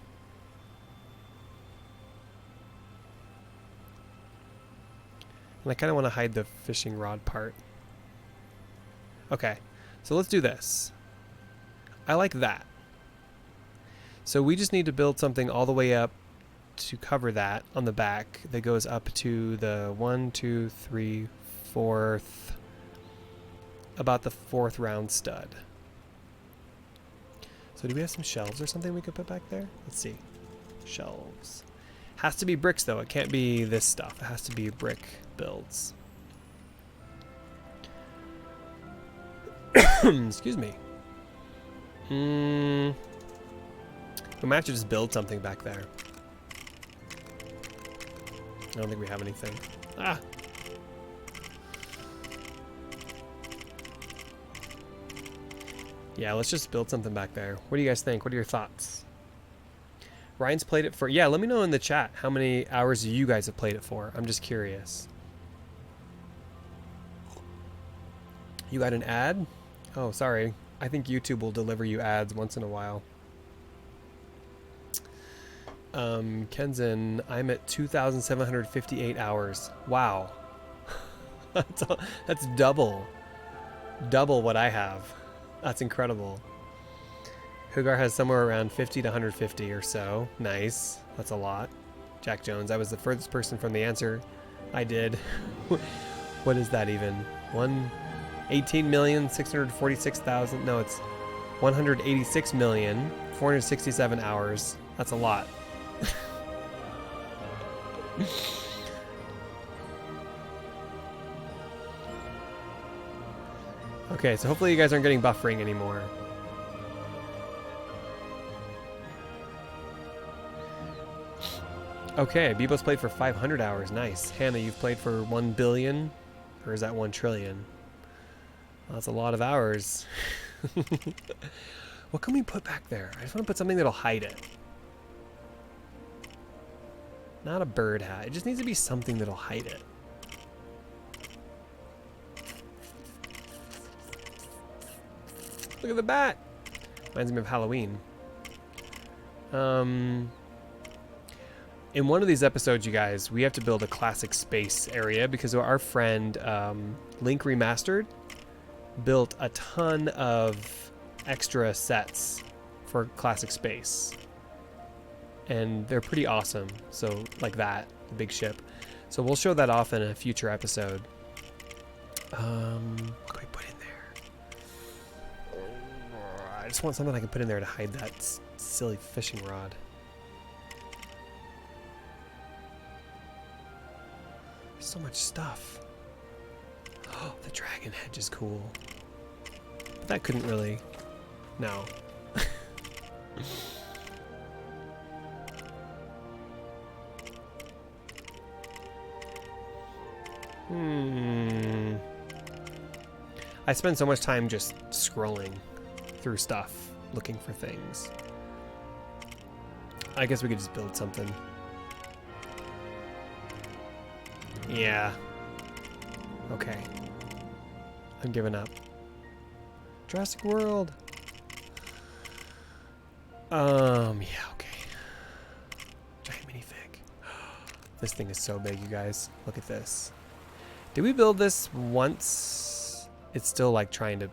And I kind of want to hide the fishing rod part. Okay, so let's do this. I like that. So we just need to build something all the way up to cover that on the back that goes up to the 1, 2, 3, 4th, about the 4th round stud. So do we have some shelves or something we could put back there? Let's see. Shelves. Has to be bricks though. It can't be this stuff. It has to be brick builds. Excuse me. We might have to just build something back there. I don't think we have anything. Ah! Yeah, let's just build something back there. What do you guys think? What are your thoughts? Ryan's played it for... Yeah, let me know in the chat how many hours you guys have played it for. I'm just curious. You got an ad? Oh, sorry. I think YouTube will deliver you ads once in a while. Kenzen, I'm at 2,758 hours. Wow. That's double what I have. That's incredible. Hugar has somewhere around 50 to 150 or so. Nice. That's a lot. Jack Jones, I was the furthest person from the answer. I did. What is that even? 18,646,000. No, it's 186,467 hours. That's a lot. Okay, so hopefully you guys aren't getting buffering anymore. Okay, Bebo's played for 500 hours. Nice. Hannah, you've played for 1 billion? Or is that 1 trillion? Well, that's a lot of hours. What can we put back there? I just want to put something that'll hide it. Not a bird hat. It just needs to be something that'll hide it. Look at the bat! Reminds me of Halloween. In one of these episodes, you guys, we have to build a classic space area because our friend Link Remastered built a ton of extra sets for classic space. And they're pretty awesome. So, like that, the big ship. So we'll show that off in a future episode. What can we put in there? I just want something I can put in there to hide that silly fishing rod. So much stuff. Oh, the dragon hedge is cool. But that couldn't really... No. I spend so much time just scrolling through stuff, looking for things. I guess we could just build something. Yeah. Okay. I'm giving up. Jurassic World. Yeah, okay. Giant minifig. This thing is so big, you guys. Look at this. Did we build this once? It's still like trying to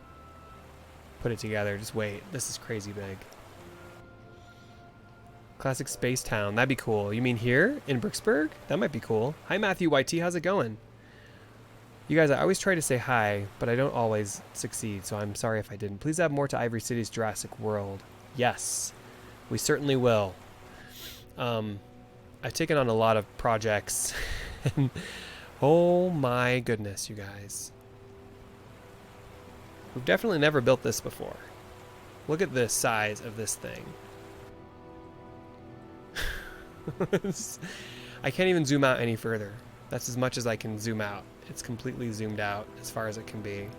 put it together. Just wait. This is crazy big. Classic Space Town. That'd be cool. You mean here in Bricksburg? That might be cool. Hi, Matthew YT. How's it going? You guys, I always try to say hi, but I don't always succeed, so I'm sorry if I didn't. Please add more to Ivory City's Jurassic World. Yes, we certainly will. I've taken on a lot of projects. And oh my goodness, you guys. We've definitely never built this before. Look at the size of this thing. I can't even zoom out any further. That's as much as I can zoom out. It's completely zoomed out as far as it can be.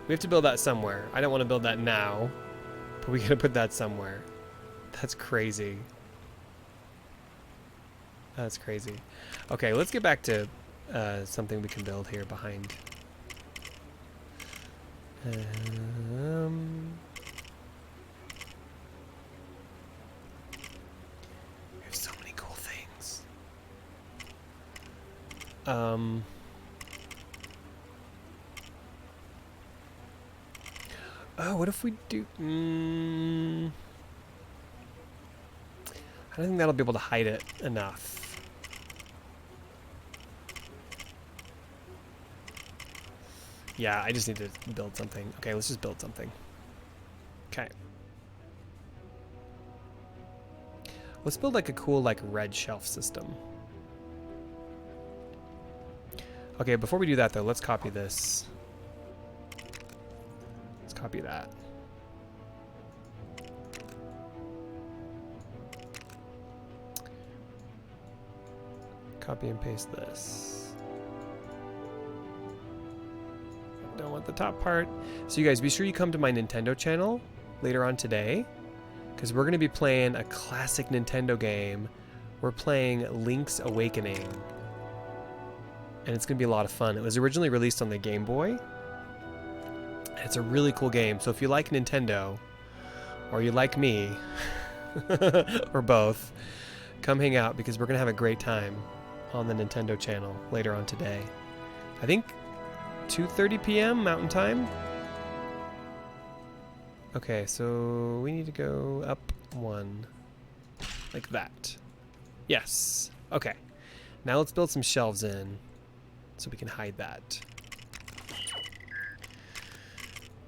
We have to build that somewhere. I don't want to build that now, but we gotta put that somewhere. That's crazy. That's crazy. Okay, let's get back to something we can build here behind. We have so many cool things. Oh, what if we do... I don't think that'll be able to hide it enough. Yeah, I just need to build something. Okay, let's just build something. Okay. Let's build like a cool like red shelf system. Okay, before we do that though, let's copy this. Let's copy that. Copy and paste this. Don't want the top part. So you guys, be sure you come to my Nintendo channel later on today, because we're going to be playing a classic Nintendo game. We're playing Link's Awakening. And it's going to be a lot of fun. It was originally released on the Game Boy. It's a really cool game. So if you like Nintendo, or you like me, or both, come hang out, because we're going to have a great time on the Nintendo channel later on today. I think 2:30 p.m. Mountain Time. Okay, so we need to go up one. Like that. Yes. Okay. Now let's build some shelves in so we can hide that.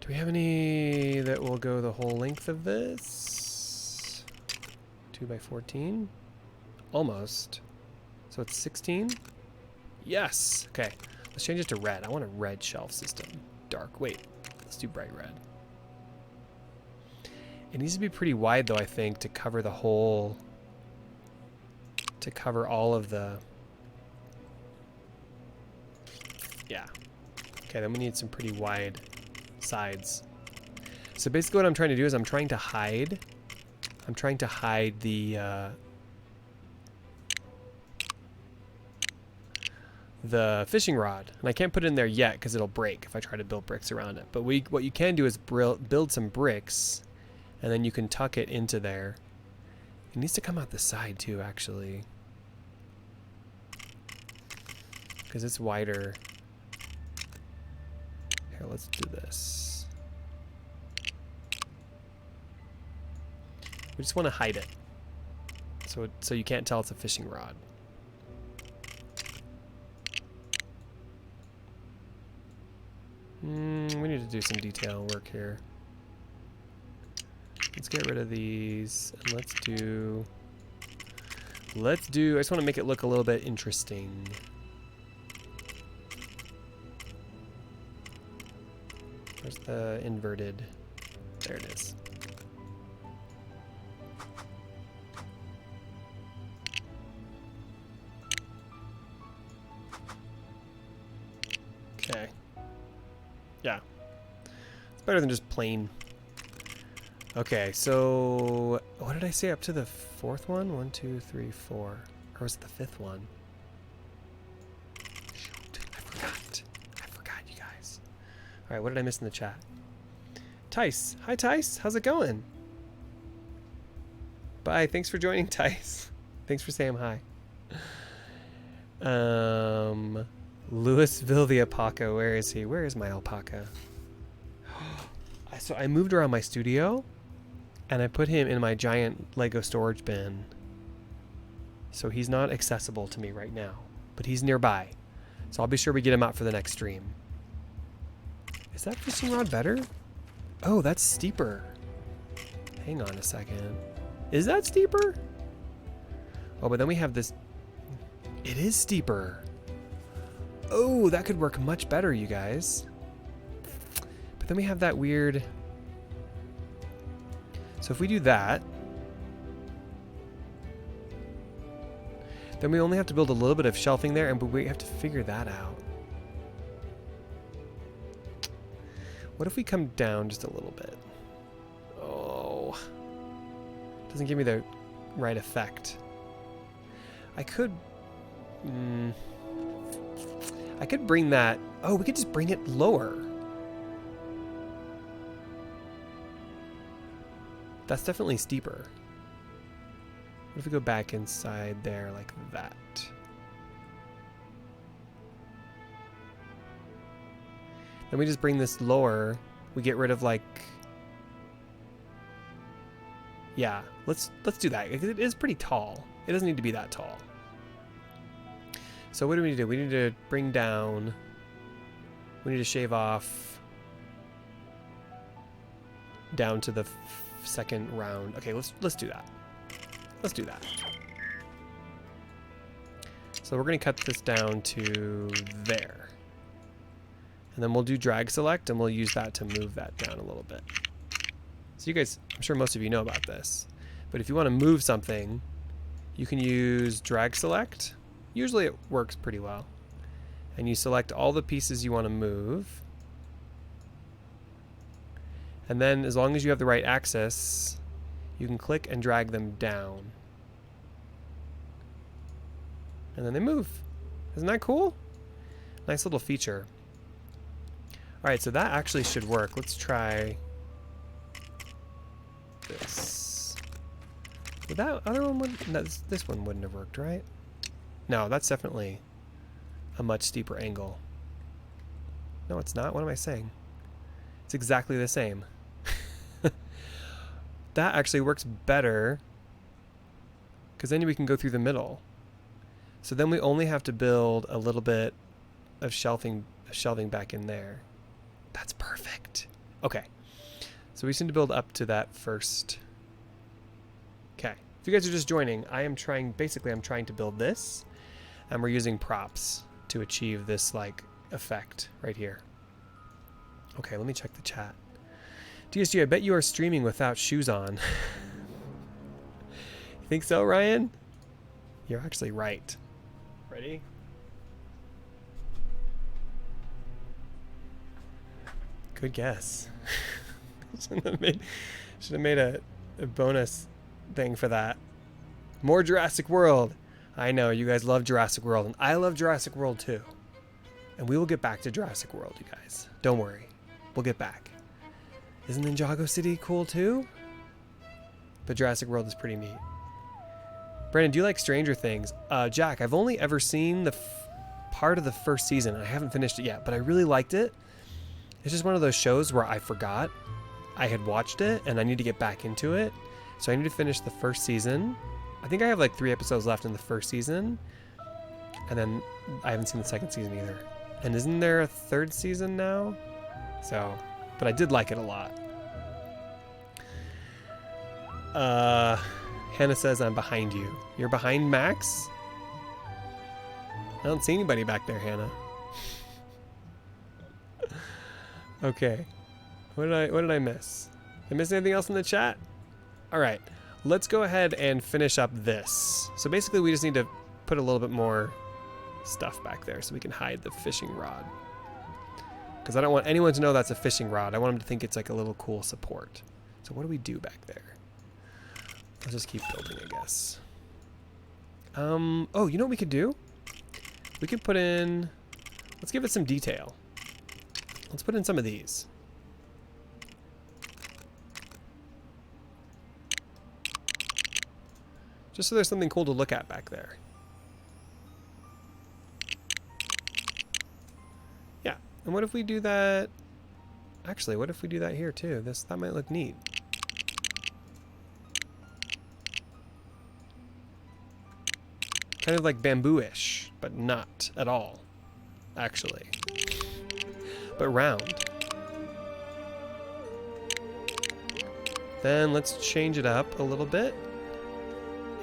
Do we have any that will go the whole length of this? 2x14? Almost. So it's 16? Yes! Okay. Let's change it to red. I want a red shelf system. Dark. Wait. Let's do bright red. It needs to be pretty wide though, I think, to cover the whole... to cover all of the... Yeah. Okay, then we need some pretty wide sides. So basically what I'm trying to do is I'm trying to hide the fishing rod, and I can't put it in there yet because it'll break if I try to build bricks around it. But what you can do is build some bricks, and then you can tuck it into there. It needs to come out the side too, actually, because it's wider. Here, let's do this. We just want to hide it, so you can't tell it's a fishing rod. We need to do some detail work here. Let's get rid of these, and let's do, I just want to make it look a little bit interesting. Where's the inverted? There it is. Okay. Yeah. It's better than just plain. Okay, so what did I say up to the fourth one? 1, 2, 3, 4. Or was it the fifth one? Shoot, I forgot, you guys. Alright, what did I miss in the chat? Tice. Hi, Tice. How's it going? Bye. Thanks for joining, Tice. Thanks for saying hi. Louisville the alpaca. Where is he? Where is my alpaca? So I moved around my studio, and I put him in my giant Lego storage bin. So he's not accessible to me right now, but he's nearby. So I'll be sure we get him out for the next stream. Is that fishing rod better? Oh, that's steeper. Hang on a second. Is that steeper? Oh, but then we have this. It is steeper. Oh, that could work much better, you guys. But then we have that weird... So if we do that, then we only have to build a little bit of shelving there, and we have to figure that out. What if we come down just a little bit? Oh. Doesn't give me the right effect. I could... I could bring that... Oh, we could just bring it lower. That's definitely steeper. What if we go back inside there like that? Then we just bring this lower. We get rid of like Yeah, let's do that. It is pretty tall. It doesn't need to be that tall. So what do we need to do? We need to bring down. We need to shave off down to the second round. Okay, let's do that. Let's do that. So we're going to cut this down to there. And then we'll do drag select, and we'll use that to move that down a little bit. So you guys, I'm sure most of you know about this, but if you want to move something, you can use drag select. Usually it works pretty well. And you select all the pieces you want to move. And then as long as you have the right axis, you can click and drag them down. And then they move. Isn't that cool? Nice little feature. All right, so that actually should work. Let's try this. Would that other one would? No, this one wouldn't have worked, right? No, that's definitely a much steeper angle. No, it's not. What am I saying? It's exactly the same. That actually works better because then we can go through the middle. So then we only have to build a little bit of shelving back in there. That's perfect. Okay. So we just need to build up to that first. Okay. If you guys are just joining, I'm trying to build this, and we're using props to achieve this like effect right here. Okay, let me check the chat. DSG, I bet you are streaming without shoes on. You think so, Ryan? You're actually right. Ready? Good guess. Should have made a bonus thing for that. More Jurassic World. I know you guys love Jurassic World, and I love Jurassic World too. And we will get back to Jurassic World, you guys. Don't worry. We'll get back. Isn't Ninjago City cool too? But Jurassic World is pretty neat. Brandon, do you like Stranger Things? Jack, I've only ever seen the part of the first season. I haven't finished it yet, but I really liked it. It's just one of those shows where I forgot I had watched it and I need to get back into it. So I need to finish the first season. I think I have like 3 episodes left in the first season. And then I haven't seen the second season either. And isn't there a 3rd season now? So, but I did like it a lot. Hannah says I'm behind you. You're behind Max? I don't see anybody back there, Hannah. Okay. What did I miss? Did I miss anything else in the chat? All right. Let's go ahead and finish up this. So basically we just need to put a little bit more stuff back there so we can hide the fishing rod. Because I don't want anyone to know that's a fishing rod. I want them to think it's like a little cool support. So what do we do back there? Let's just keep building, I guess. Oh, you know what we could do? We could put in, let's give it some detail. Let's put in some of these. Just so there's something cool to look at back there. Yeah, and what if we do that? Actually, what if we do that here too? That might look neat. Kind of like bamboo-ish, but not at all, actually. But round. Then let's change it up a little bit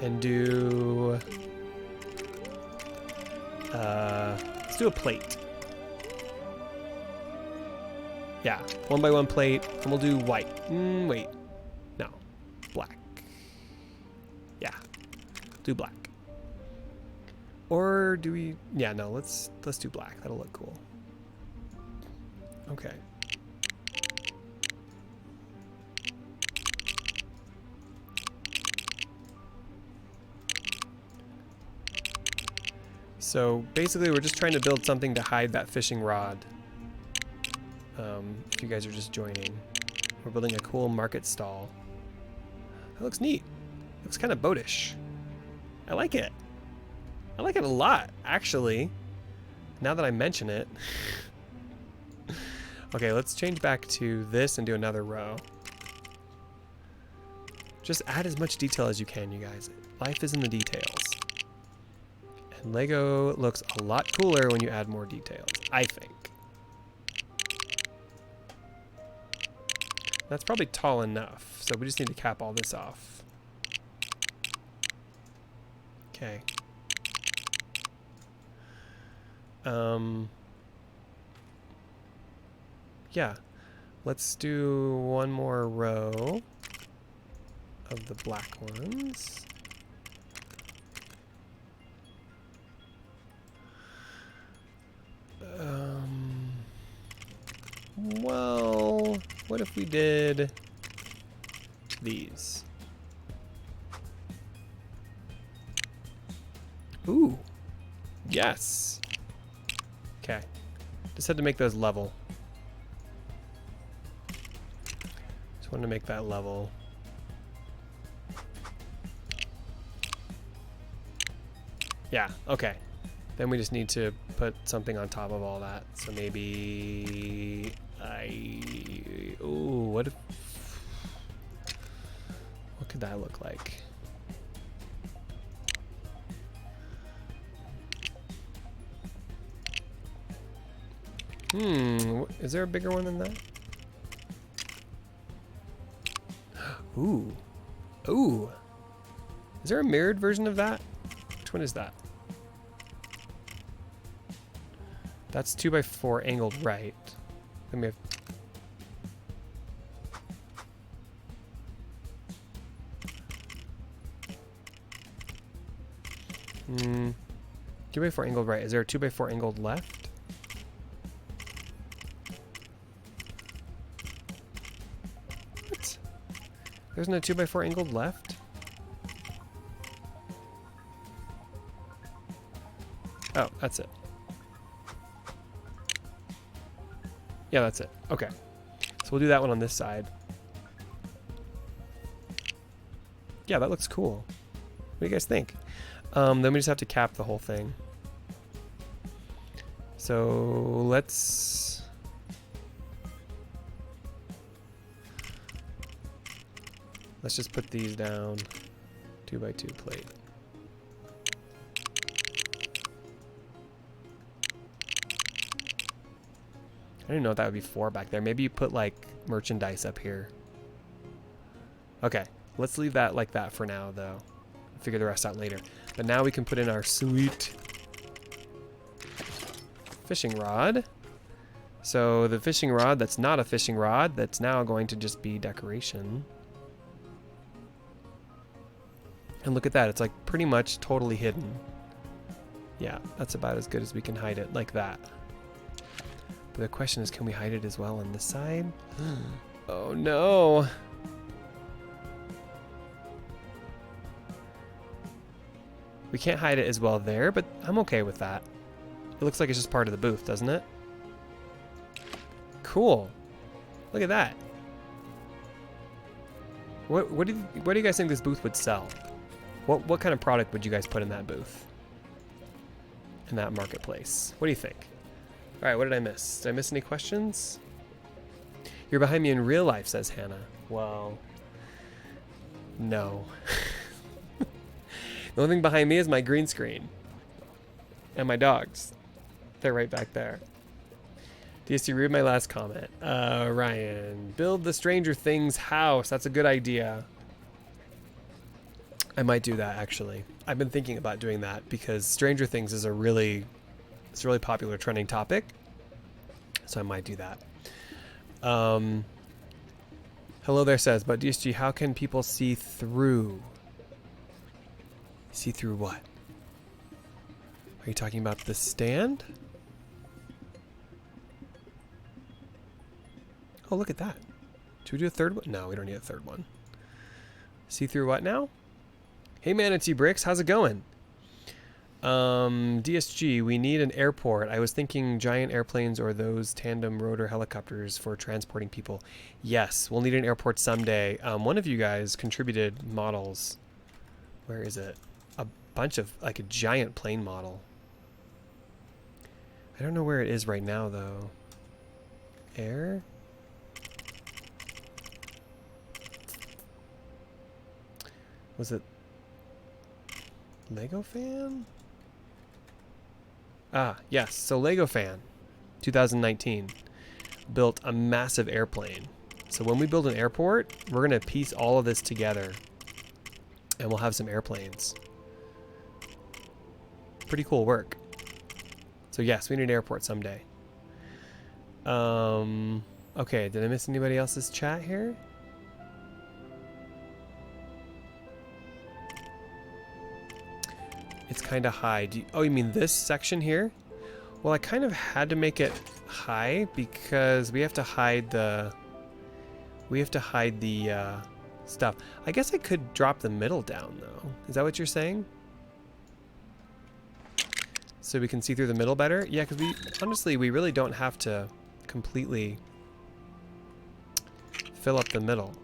and do let's do a plate. Yeah, 1x1 plate, and we'll do white. Wait, no, black. Yeah, do black. Or do we? Yeah, no. Let's do black. That'll look cool. Okay. So basically, we're just trying to build something to hide that fishing rod. If you guys are just joining, we're building a cool market stall. That looks neat. Looks kind of boatish. I like it. I like it a lot, actually, now that I mention it. Okay, let's change back to this and do another row. Just add as much detail as you can, you guys. Life is in the details. And Lego looks a lot cooler when you add more details, I think. That's probably tall enough, so we just need to cap all this off. Okay. Yeah. Let's do one more row of the black ones. Well, what if we did these? Ooh, yes. Okay, just had to make those level. Just wanted to make that level. Yeah, okay. Then we just need to put something on top of all that. So maybe ooh, what could that look like? Is there a bigger one than that? Ooh. Ooh. Is there a mirrored version of that? Which one is that? That's 2x4 angled right. Then we have 2x4 angled right. Is there a 2x4 angled left? What? There's no 2x4 angled left? Oh, that's it. Yeah, that's it. Okay. So we'll do that one on this side. Yeah, that looks cool. What do you guys think? Then we just have to cap the whole thing. So let's just put these down. 2x2 plate. I don't even know what that would be for back there. Maybe you put like merchandise up here. Okay, let's leave that like that for now though. Figure the rest out later. But now we can put in our sweet fishing rod. So the fishing rod that's not a fishing rod, that's now going to just be decoration. And look at that, it's like pretty much totally hidden. Yeah, that's about as good as we can hide it, like that. But the question is, can we hide it as well on this side? Oh no. We can't hide it as well there, but I'm okay with that. It looks like it's just part of the booth, doesn't it? Cool. Look at that. What do you guys think this booth would sell? What kind of product would you guys put in that booth? In that marketplace? What do you think? All right, what did I miss? Did I miss any questions? You're behind me in real life, says Hannah. Well, no. The only thing behind me is my green screen. And my dogs. They're right back there. DST, read my last comment. Ryan, build the Stranger Things house. That's a good idea. I might do that, actually. I've been thinking about doing that because Stranger Things is it's a really popular trending topic. So I might do that. Hello there says, but DSG, how can people see through? See through what? Are you talking about the stand? Oh, look at that. Should we do a third one? No, we don't need a third one. See through what now? Hey, Manatee Bricks, how's it going? DSG, we need an airport. I was thinking giant airplanes or those tandem rotor helicopters for transporting people. Yes, we'll need an airport someday. One of you guys contributed models. Where is it? A bunch of, like a giant plane model. I don't know where it is right now, though. Air? Was it Lego Fan? Ah, yes. So Lego Fan, 2019, built a massive airplane. So when we build an airport, we're going to piece all of this together and we'll have some airplanes. Pretty cool work. So yes, we need an airport someday. Okay, did I miss anybody else's chat here? It's kind of high. Oh, you mean this section here? Well, I kind of had to make it high because we have to hide the stuff. I guess I could drop the middle down though. Is that what you're saying? So we can see through the middle better? Yeah, because honestly, we really don't have to completely fill up the middle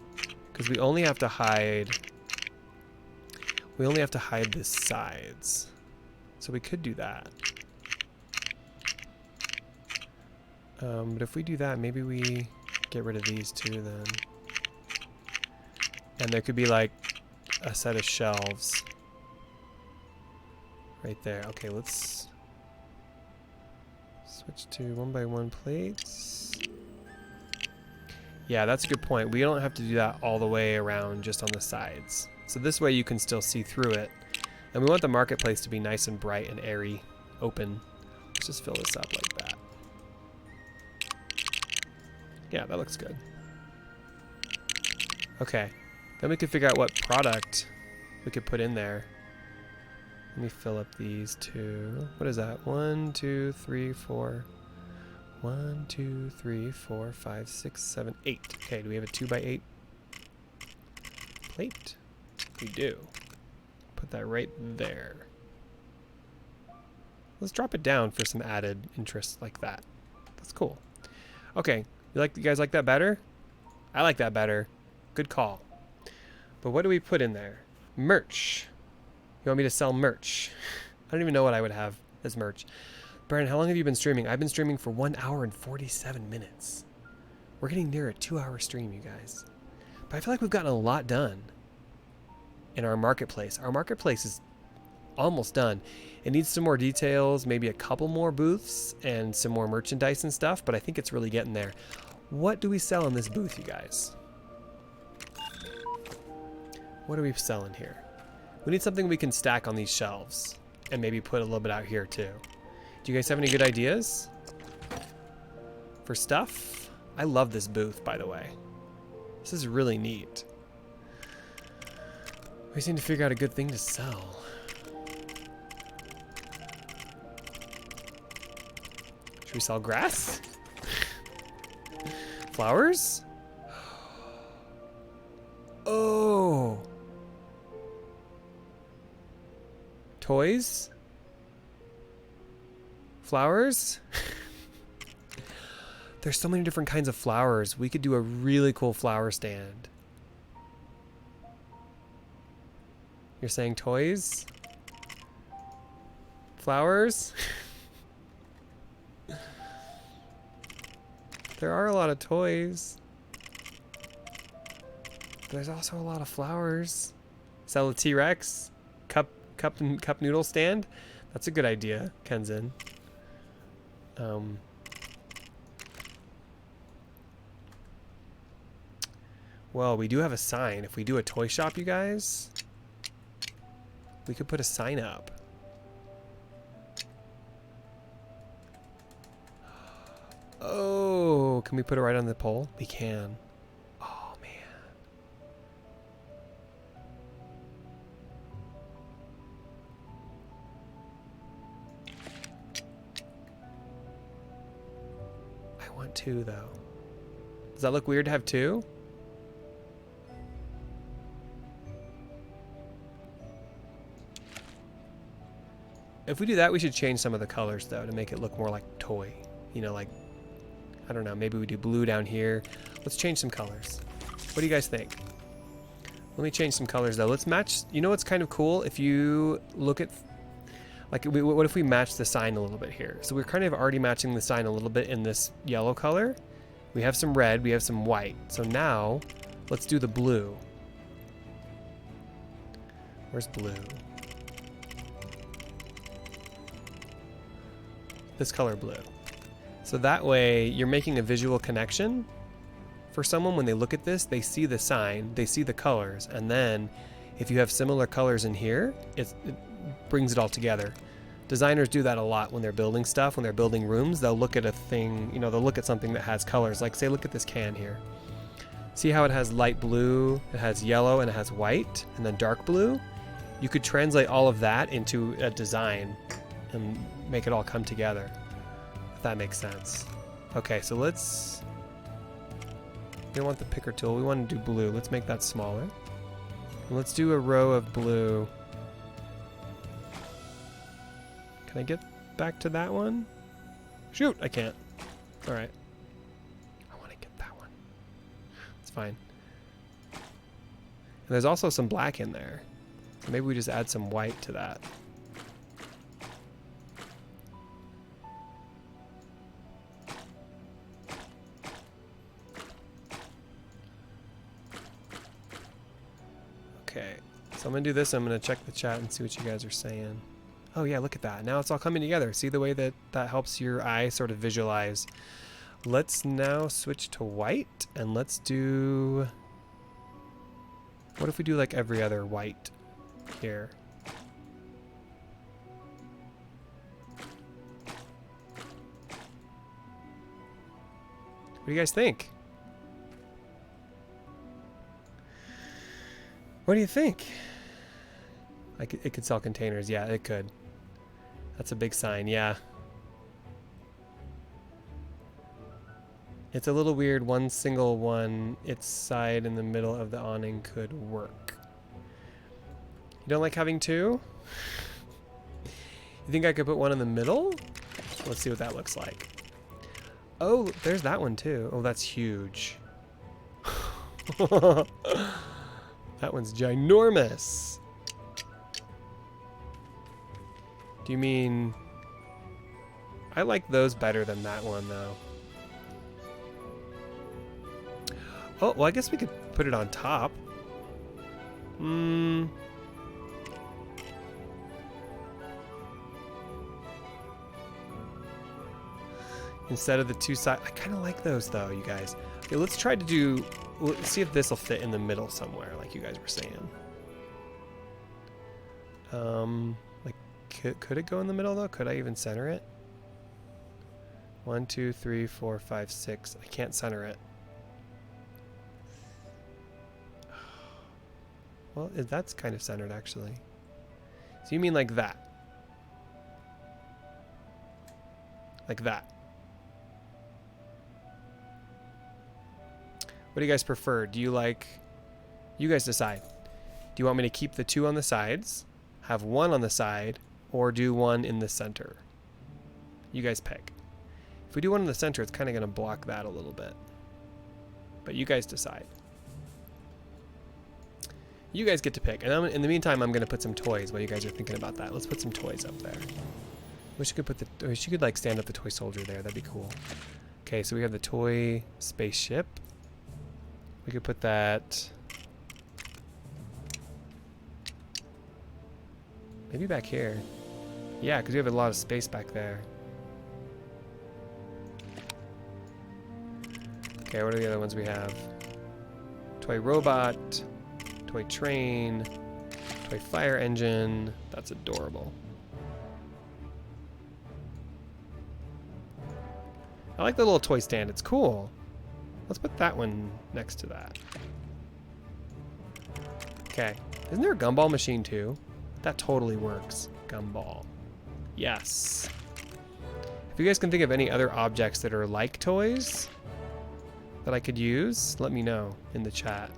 because we only have to hide the sides. So we could do that. But if we do that, maybe we get rid of these two then. And there could be like a set of shelves right there. Okay, let's switch to 1x1 plates. Yeah, that's a good point. We don't have to do that all the way around, just on the sides. So this way you can still see through it. And we want the marketplace to be nice and bright and airy, open. Let's just fill this up like that. Yeah, that looks good. Okay, then we can figure out what product we could put in there. Let me fill up these two. What is that? 1, 2, 3, 4. 1, 2, 3, 4, 5, 6, 7, 8. Okay, do we have a 2x8 plate? We do. Put that right there. Let's drop it down for some added interest like that. That's cool. Okay, you guys like that better? I like that better. Good call. But what do we put in there? Merch. You want me to sell merch? I don't even know what I would have as merch. Brian, how long have you been streaming? I've been streaming for 1 hour and 47 minutes. We're getting near a 2-hour stream, you guys. But I feel like we've gotten a lot done in our marketplace. Our marketplace is almost done. It needs some more details, maybe a couple more booths and some more merchandise and stuff, but I think it's really getting there. What do we sell in this booth, you guys? What are we selling here? We need something we can stack on these shelves and maybe put a little bit out here too. Do you guys have any good ideas for stuff? I love this booth, by the way. This is really neat. We just need to figure out a good thing to sell. Should we sell grass? Flowers? Oh! Toys? Flowers? There's so many different kinds of flowers. We could do a really cool flower stand. You're saying toys? Flowers? There are a lot of toys. There's also a lot of flowers. Sell a T-Rex? Cup noodle stand? That's a good idea, Kenzin. Well, we do have a sign. If we do a toy shop, you guys, we could put a sign up. Oh, can we put it right on the pole? We can. Oh, man. I want 2, though. Does that look weird to have 2? If we do that, we should change some of the colors, though, to make it look more like toy. You know, like, I don't know, maybe we do blue down here. Let's change some colors. What do you guys think? Let me change some colors, though. Let's match. You know what's kind of cool? If you look at, like, what if we match the sign a little bit here? So we're kind of already matching the sign a little bit in this yellow color. We have some red, we have some white. So now, let's do the blue. Where's blue? This color blue. So that way you're making a visual connection for someone. When they look at this, they see the sign, they see the colors, and then if you have similar colors in here, it brings it all together. Designers do that a lot when they're building stuff, when they're building rooms. They'll look at a thing, you know, they'll look at something that has colors. Like say, look at this can here. See how it has light blue, it has yellow, and it has white, and then dark blue? You could translate all of that into a design and make it all come together, if that makes sense. Okay, so we don't want the picker tool, we want to do blue. Let's make that smaller. And let's do a row of blue. Can I get back to that one? Shoot, I can't. All right. I want to get that one. It's fine. And there's also some black in there. So maybe we just add some white to that. Okay, so I'm gonna do this. I'm gonna check the chat and see what you guys are saying. Oh yeah, look at that. Now it's all coming together. See the way that helps your eye sort of visualize. Let's now switch to white, and let's do... What if we do like every other white here? What do you guys think? What do you think? Like it could sell containers. Yeah, it could. That's a big sign. Yeah. It's a little weird. One single one, its side in the middle of the awning could work. You don't like having two? You think I could put one in the middle? Let's see what that looks like. Oh, there's that one too. Oh, that's huge. That one's ginormous. Do you mean... I like those better than that one, though. Oh, well, I guess we could put it on top. Instead of the two sides. I kind of like those, though, you guys. Okay, let's try to do... Let's see if this will fit in the middle somewhere, like you guys were saying. Like, could it go in the middle, though? Could I even center it? 1, 2, 3, 4, 5, 6. I can't center it. Well, that's kind of centered, actually. So you mean like that? Like that. What do you guys prefer? Do you like... You guys decide. Do you want me to keep the two on the sides, have one on the side, or do one in the center? You guys pick. If we do one in the center, it's kind of going to block that a little bit. But you guys decide. You guys get to pick. And in the meantime, I'm going to put some toys while you guys are thinking about that. Let's put some toys up there. Wish you could put the... Wish you could like stand up the toy soldier there. That'd be cool. Okay, so we have the toy spaceship. We could put that... Maybe back here. Yeah, because we have a lot of space back there. Okay, what are the other ones we have? Toy robot, toy train, toy fire engine. That's adorable. I like the little toy stand. It's cool. Let's put that one next to that. Okay. Isn't there a gumball machine too? That totally works. Gumball. Yes. If you guys can think of any other objects that are like toys that I could use, let me know in the chat.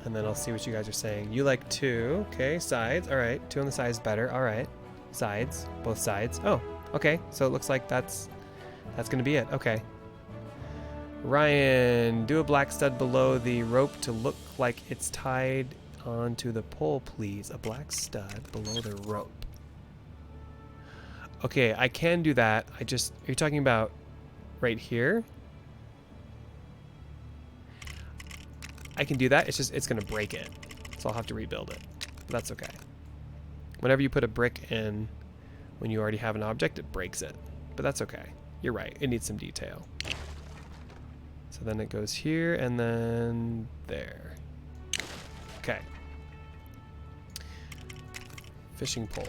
And then I'll see what you guys are saying. You like two. Okay, sides. All right. Two on the sides better. All right. Sides. Both sides. Oh, okay. So it looks like that's going to be it. Okay. Ryan, do a black stud below the rope to look like it's tied onto the pole, please. A black stud below the rope. Okay, I can do that. Are you talking about right here? I can do that. It's just, it's going to break it. So I'll have to rebuild it. But that's okay. Whenever you put a brick in, when you already have an object, it breaks it. But that's okay. You're right. It needs some detail. So then it goes here and then there. Okay. Fishing pole.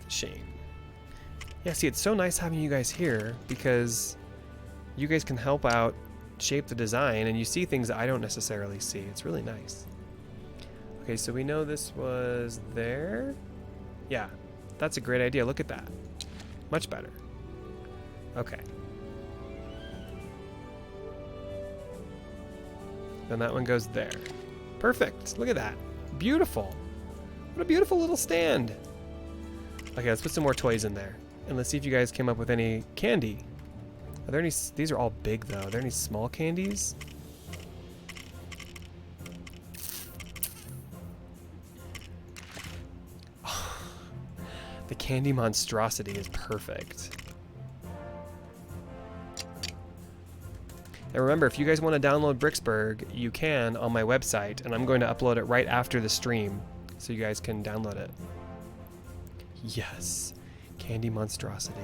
Fishing. Yeah, see, it's so nice having you guys here because you guys can help out shape the design and you see things that I don't necessarily see. It's really nice. Okay, so we know this was there. Yeah, that's a great idea. Look at that. Much better. Okay. Then that one goes there. Perfect. Look at that. Beautiful. What a beautiful little stand. Okay, let's put some more toys in there. And let's see if you guys came up with any candy. Are there any... These are all big, though. Are there any small candies? The candy monstrosity is perfect. And remember, if you guys want to download Bricksburg, you can on my website, and I'm going to upload it right after the stream, so you guys can download it. Yes, candy monstrosity.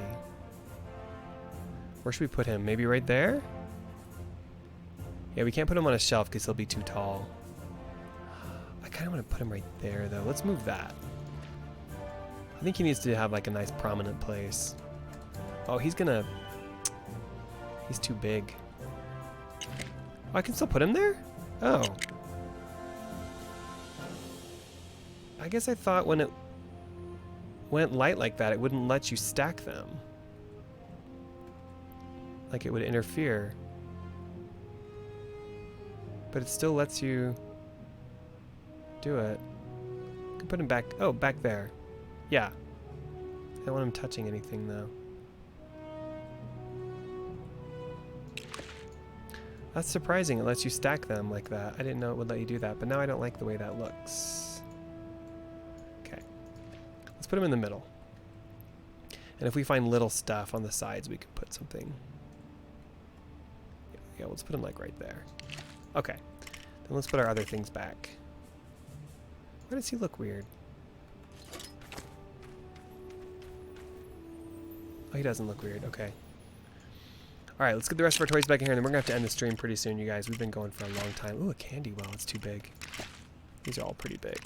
Where should we put him? Maybe right there? Yeah, we can't put him on a shelf because he'll be too tall. I kind of want to put him right there, though. Let's move that. I think he needs to have like a nice prominent place. Oh, he's gonna... He's too big. Oh, I can still put him there? Oh. I guess I thought when it went light like that, it wouldn't let you stack them. Like it would interfere. But it still lets you do it. You can put him back. Oh, back there. Yeah. I don't want him touching anything though. That's surprising. It lets you stack them like that. I didn't know it would let you do that, but now I don't like the way that looks. Okay. Let's put them in the middle. And if we find little stuff on the sides, we can put something. Yeah, let's put them like right there. Okay. Then let's put our other things back. Why does he look weird? Oh, he doesn't look weird. Okay. Alright, let's get the rest of our toys back in here, and then we're going to have to end the stream pretty soon, you guys. We've been going for a long time. Ooh, a candy well. It's too big. These are all pretty big.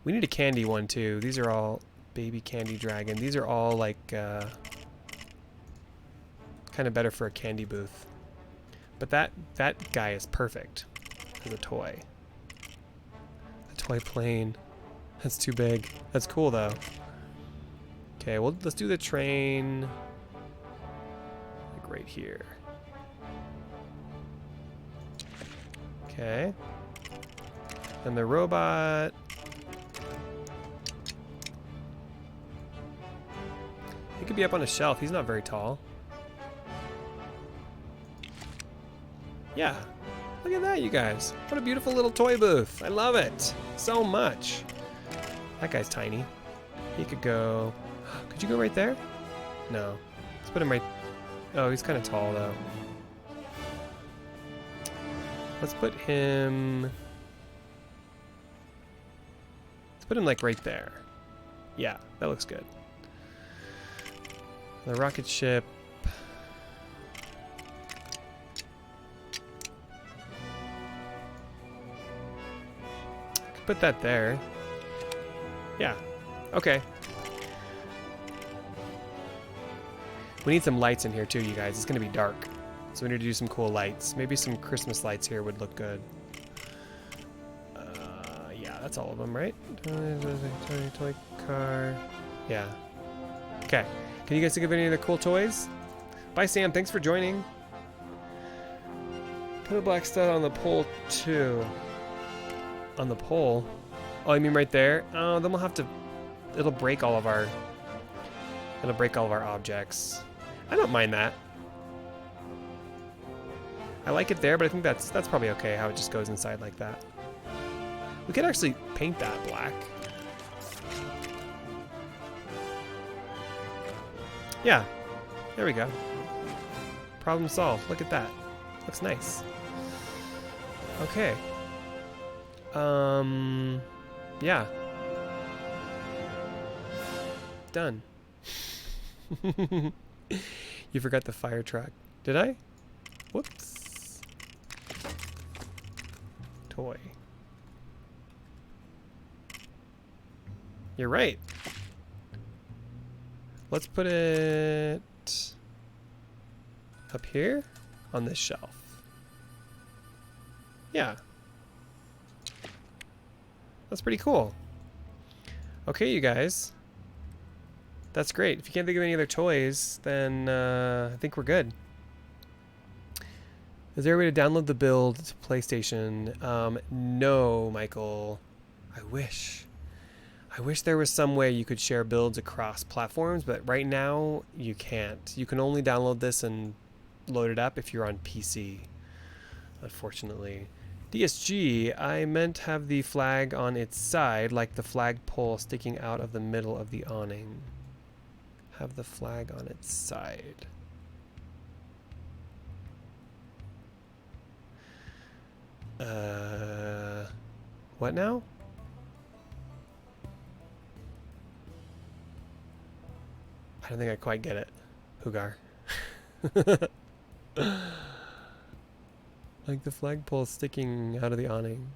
We need a candy one, too. These are all baby candy dragon. These are all, like, kind of better for a candy booth. But that guy is perfect as a toy. A toy plane. That's too big. That's cool, though. Okay, well, let's do the train like right here. Okay. And the robot. He could be up on a shelf. He's not very tall. Yeah. Look at that, you guys. What a beautiful little toy booth. I love it so much. That guy's tiny. He could go... Could you go right there? No. Let's put him right... Oh, he's kind of tall, though. Let's put him... Let's put him, like, right there. Yeah, that looks good. The rocket ship... Could put that there. Yeah. Okay. We need some lights in here too, you guys. It's going to be dark. So we need to do some cool lights. Maybe some Christmas lights here would look good. Yeah, that's all of them, right? Toy car. Yeah. Okay. Can you guys think of any other cool toys? Bye, Sam. Thanks for joining. Put a black stud on the pole too. On the pole? Oh, you mean right there? Oh, then we'll have to... It'll break all of our... It'll break all of our objects. I don't mind that. I like it there, but I think that's probably okay how it just goes inside like that. We could actually paint that black. Yeah. There we go. Problem solved. Look at that. Looks nice. Okay. Yeah. Done. You forgot the fire truck. Did I? Whoops. Toy. You're right. Let's put it up here on this shelf. Yeah. That's pretty cool. Okay, you guys. That's great. If you can't think of any other toys, then I think we're good. Is there a way to download the build to PlayStation? No, Michael. I wish. I wish there was some way you could share builds across platforms, but right now you can't. You can only download this and load it up if you're on PC, unfortunately. DSG, I meant have the flag on its side, like the flagpole sticking out of the middle of the awning. Have the flag on its side. What now? I don't think I quite get it, Hugar. Like the flagpole sticking out of the awning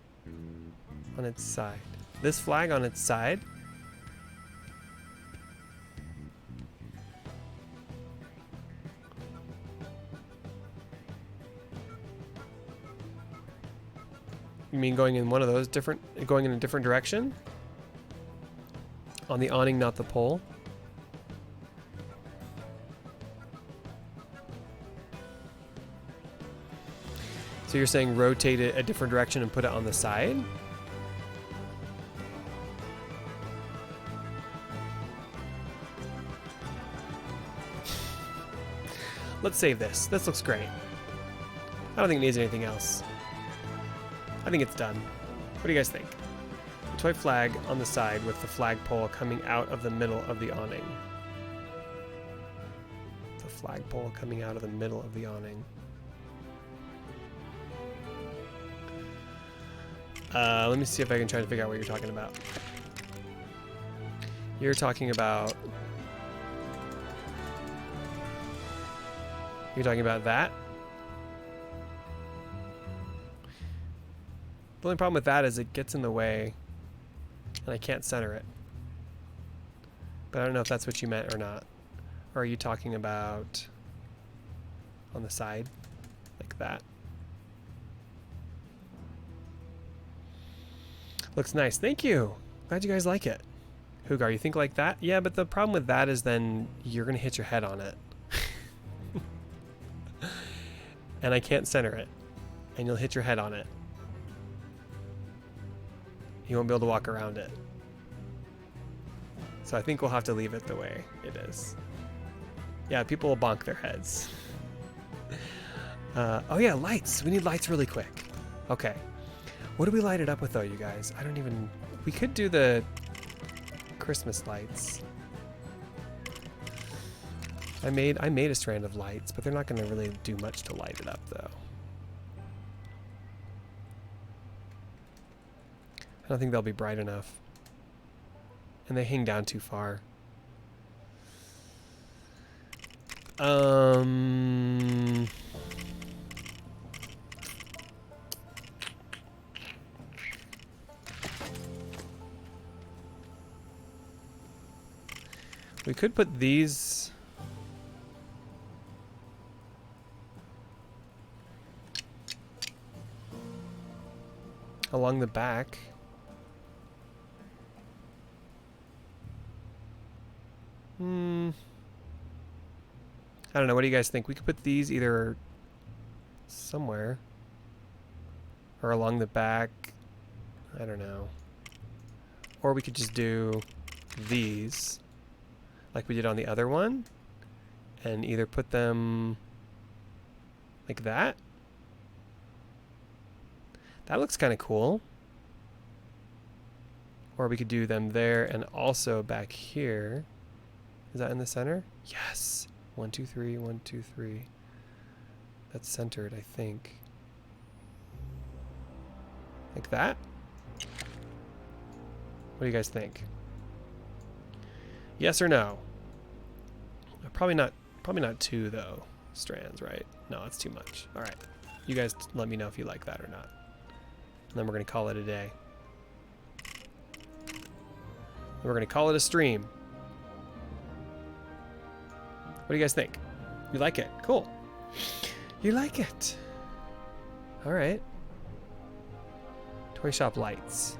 on its side. This flag on its side? You mean going in one of those different, going in a different direction? On the awning, not the pole? So you're saying rotate it a different direction and put it on the side? Let's save this. This looks great. I don't think it needs anything else. I think it's done. What do you guys think? A toy flag on the side with the flagpole coming out of the middle of the awning. The flagpole coming out of the middle of the awning. Let me see if I can try to figure out what you're talking about. You're talking about... You're talking about that? The only problem with that is it gets in the way and I can't center it. But I don't know if that's what you meant or not. Or are you talking about on the side? Like that? Looks nice. Thank you. Glad you guys like it. Hugar, you think like that? Yeah, but the problem with that is then you're going to hit your head on it. And I can't center it. And you'll hit your head on it. You won't be able to walk around it. So I think we'll have to leave it the way it is. Yeah, people will bonk their heads. Oh yeah, lights. We need lights really quick. Okay. What do we light it up with though, you guys? I don't even... We could do the Christmas lights. I made a strand of lights, but they're not going to really do much to light it up though. I don't think they'll be bright enough. And they hang down too far. We could put these... along the back. I don't know. What do you guys think? We could put these either somewhere or along the back. I don't know. Or we could just do these like we did on the other one and either put them like that. That looks kind of cool. Or we could do them there and also back here. Is that in the center? Yes. 1, 2, 3, 1, 2, 3. That's centered, I think. Like that? What do you guys think? Yes or no? Probably not 2 though. Strands, right? No, that's too much. All right. You guys let me know if you like that or not. And then we're going to call it a day. We're going to call it a stream. What do you guys think? You like it? Cool. You like it. All right. Toy shop lights.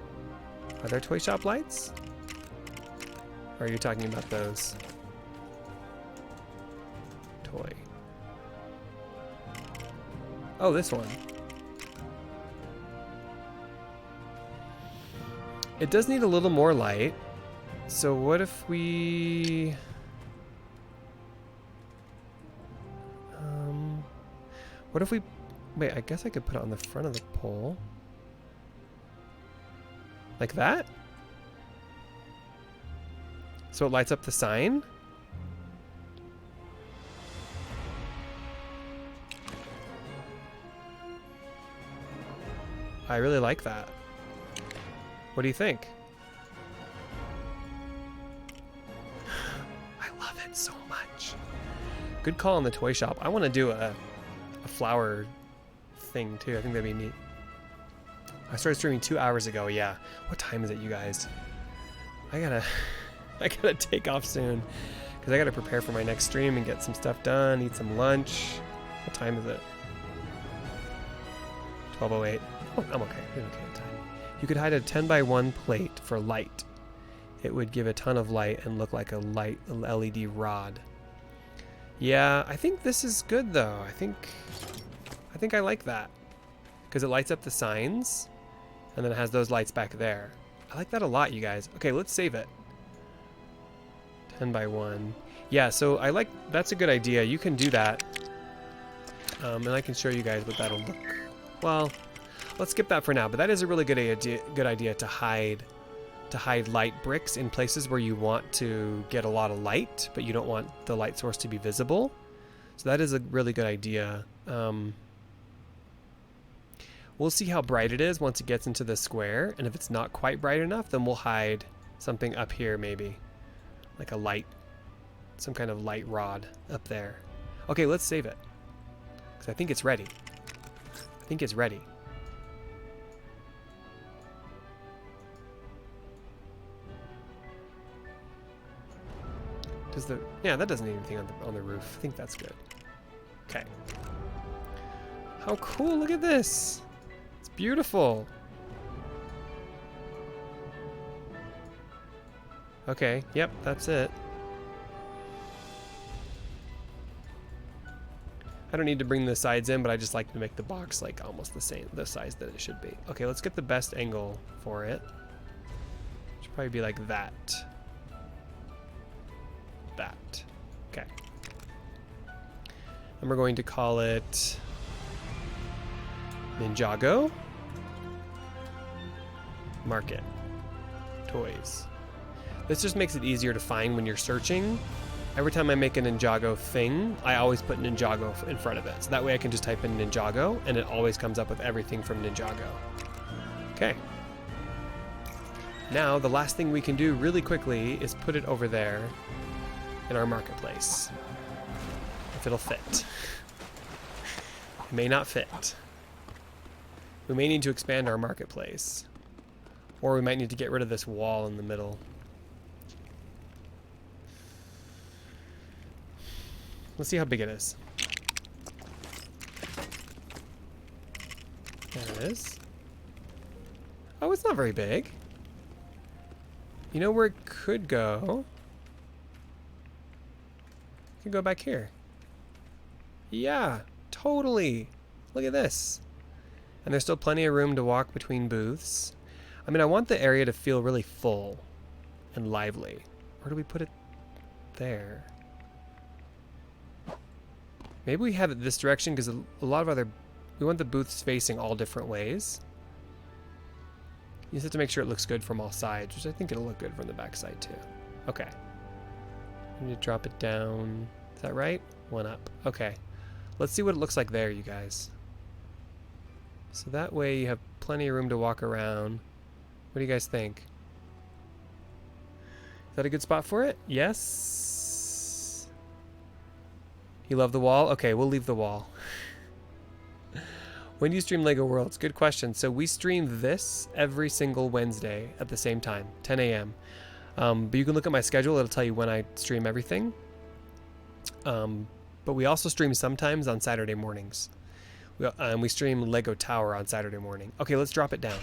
Are there toy shop lights? Or are you talking about those? Toy. Oh, this one. It does need a little more light. So what if we... what if we... Wait, I guess I could put it on the front of the pole. Like that? So it lights up the sign? I really like that. What do you think? I love it so much. Good call on the toy shop. I want to do a flower thing too. I think that'd be neat. I started streaming 2 hours ago. Yeah. What time is it, you guys? I gotta take off soon because I gotta prepare for my next stream and get some stuff done. Eat some lunch. What time is it? 12:08. Oh, I'm okay. I'm okay with time. You could hide a 10x1 plate for light. It would give a ton of light and look like a LED rod. Yeah, I think this is good though. I think I like that because it lights up the signs and then it has those lights back there. I like that a lot, you guys. Okay, let's save it. 10x1. Yeah, so I like, that's a good idea. You can do that. And I can show you guys what that'll look. Well, let's skip that for now, but that is a really good idea to hide light bricks in places where you want to get a lot of light, but you don't want the light source to be visible. So that is a really good idea. We'll see how bright it is once it gets into the square, and if it's not quite bright enough, then we'll hide something up here maybe. Like a light, some kind of light rod up there. Okay, let's save it. Because I think it's ready. I think it's ready. Yeah, that doesn't need anything on the roof. I think that's good. Okay. How cool, look at this. It's beautiful. Okay, yep, that's it. I don't need to bring the sides in, but I just like to make the box like almost the size that it should be. Okay, let's get the best angle for it. Should probably be like that. That. Okay. And we're going to call it Ninjago Market Toys. This just makes it easier to find when you're searching. Every time I make a Ninjago thing, I always put Ninjago in front of it. So that way I can just type in Ninjago and it always comes up with everything from Ninjago. Okay. Now the last thing we can do really quickly is put it over there in our marketplace. If it'll fit. It may not fit. We may need to expand our marketplace. Or we might need to get rid of this wall in the middle. Let's see how big it is. There it is. Oh, it's not very big. You know where it could go? It could go back here. Yeah, totally. Look at this. And there's still plenty of room to walk between booths. I mean, I want the area to feel really full and lively. Where do we put it? There. Maybe we have it this direction because a lot of other... We want the booths facing all different ways. You just have to make sure it looks good from all sides, which I think it'll look good from the back side too. Okay. I need to drop it down. Is that right? One up. Okay. Let's see what it looks like there, you guys. So that way you have plenty of room to walk around. What do you guys think? Is that a good spot for it? Yes. You love the wall? Okay, we'll leave the wall. When do you stream LEGO Worlds? Good question. So we stream this every single Wednesday at the same time, 10 a.m. But you can look at my schedule. It'll tell you when I stream everything. But we also stream sometimes on Saturday mornings. We stream Lego Tower on Saturday morning. Okay, let's drop it down.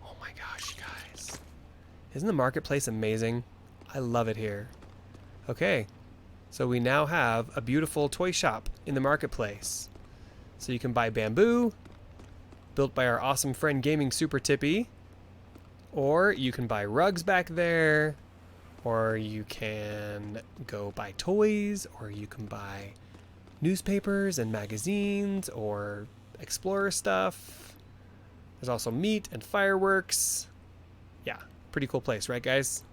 Oh my gosh, you guys. Isn't the marketplace amazing? I love it here. Okay, so we now have a beautiful toy shop in the marketplace. So you can buy bamboo, built by our awesome friend Gaming Super Tippy. Or you can buy rugs back there. Or you can go buy toys. Or you can buy newspapers and magazines. Or explorer stuff. There's also meat and fireworks. Yeah, pretty cool place, right guys?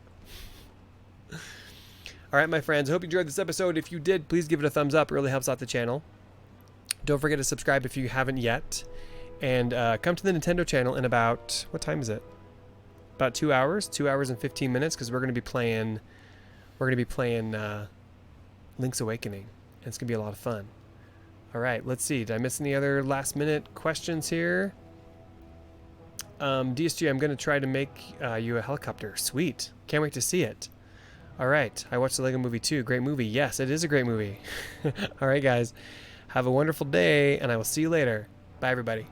Alright my friends, I hope you enjoyed this episode. If you did, please give it a thumbs up. It really helps out the channel. Don't forget to subscribe if you haven't yet. And come to the Nintendo channel in about, what time is it? About 2 hours, 2 hours and 15 minutes, because we're going to be playing Link's Awakening. And it's going to be a lot of fun. All right, let's see. Did I miss any other last minute questions here? DSG, I'm going to try to make you a helicopter. Sweet. Can't wait to see it. All right, I watched the Lego Movie 2. Great movie. Yes, it is a great movie. All right, guys. Have a wonderful day, and I will see you later. Bye, everybody.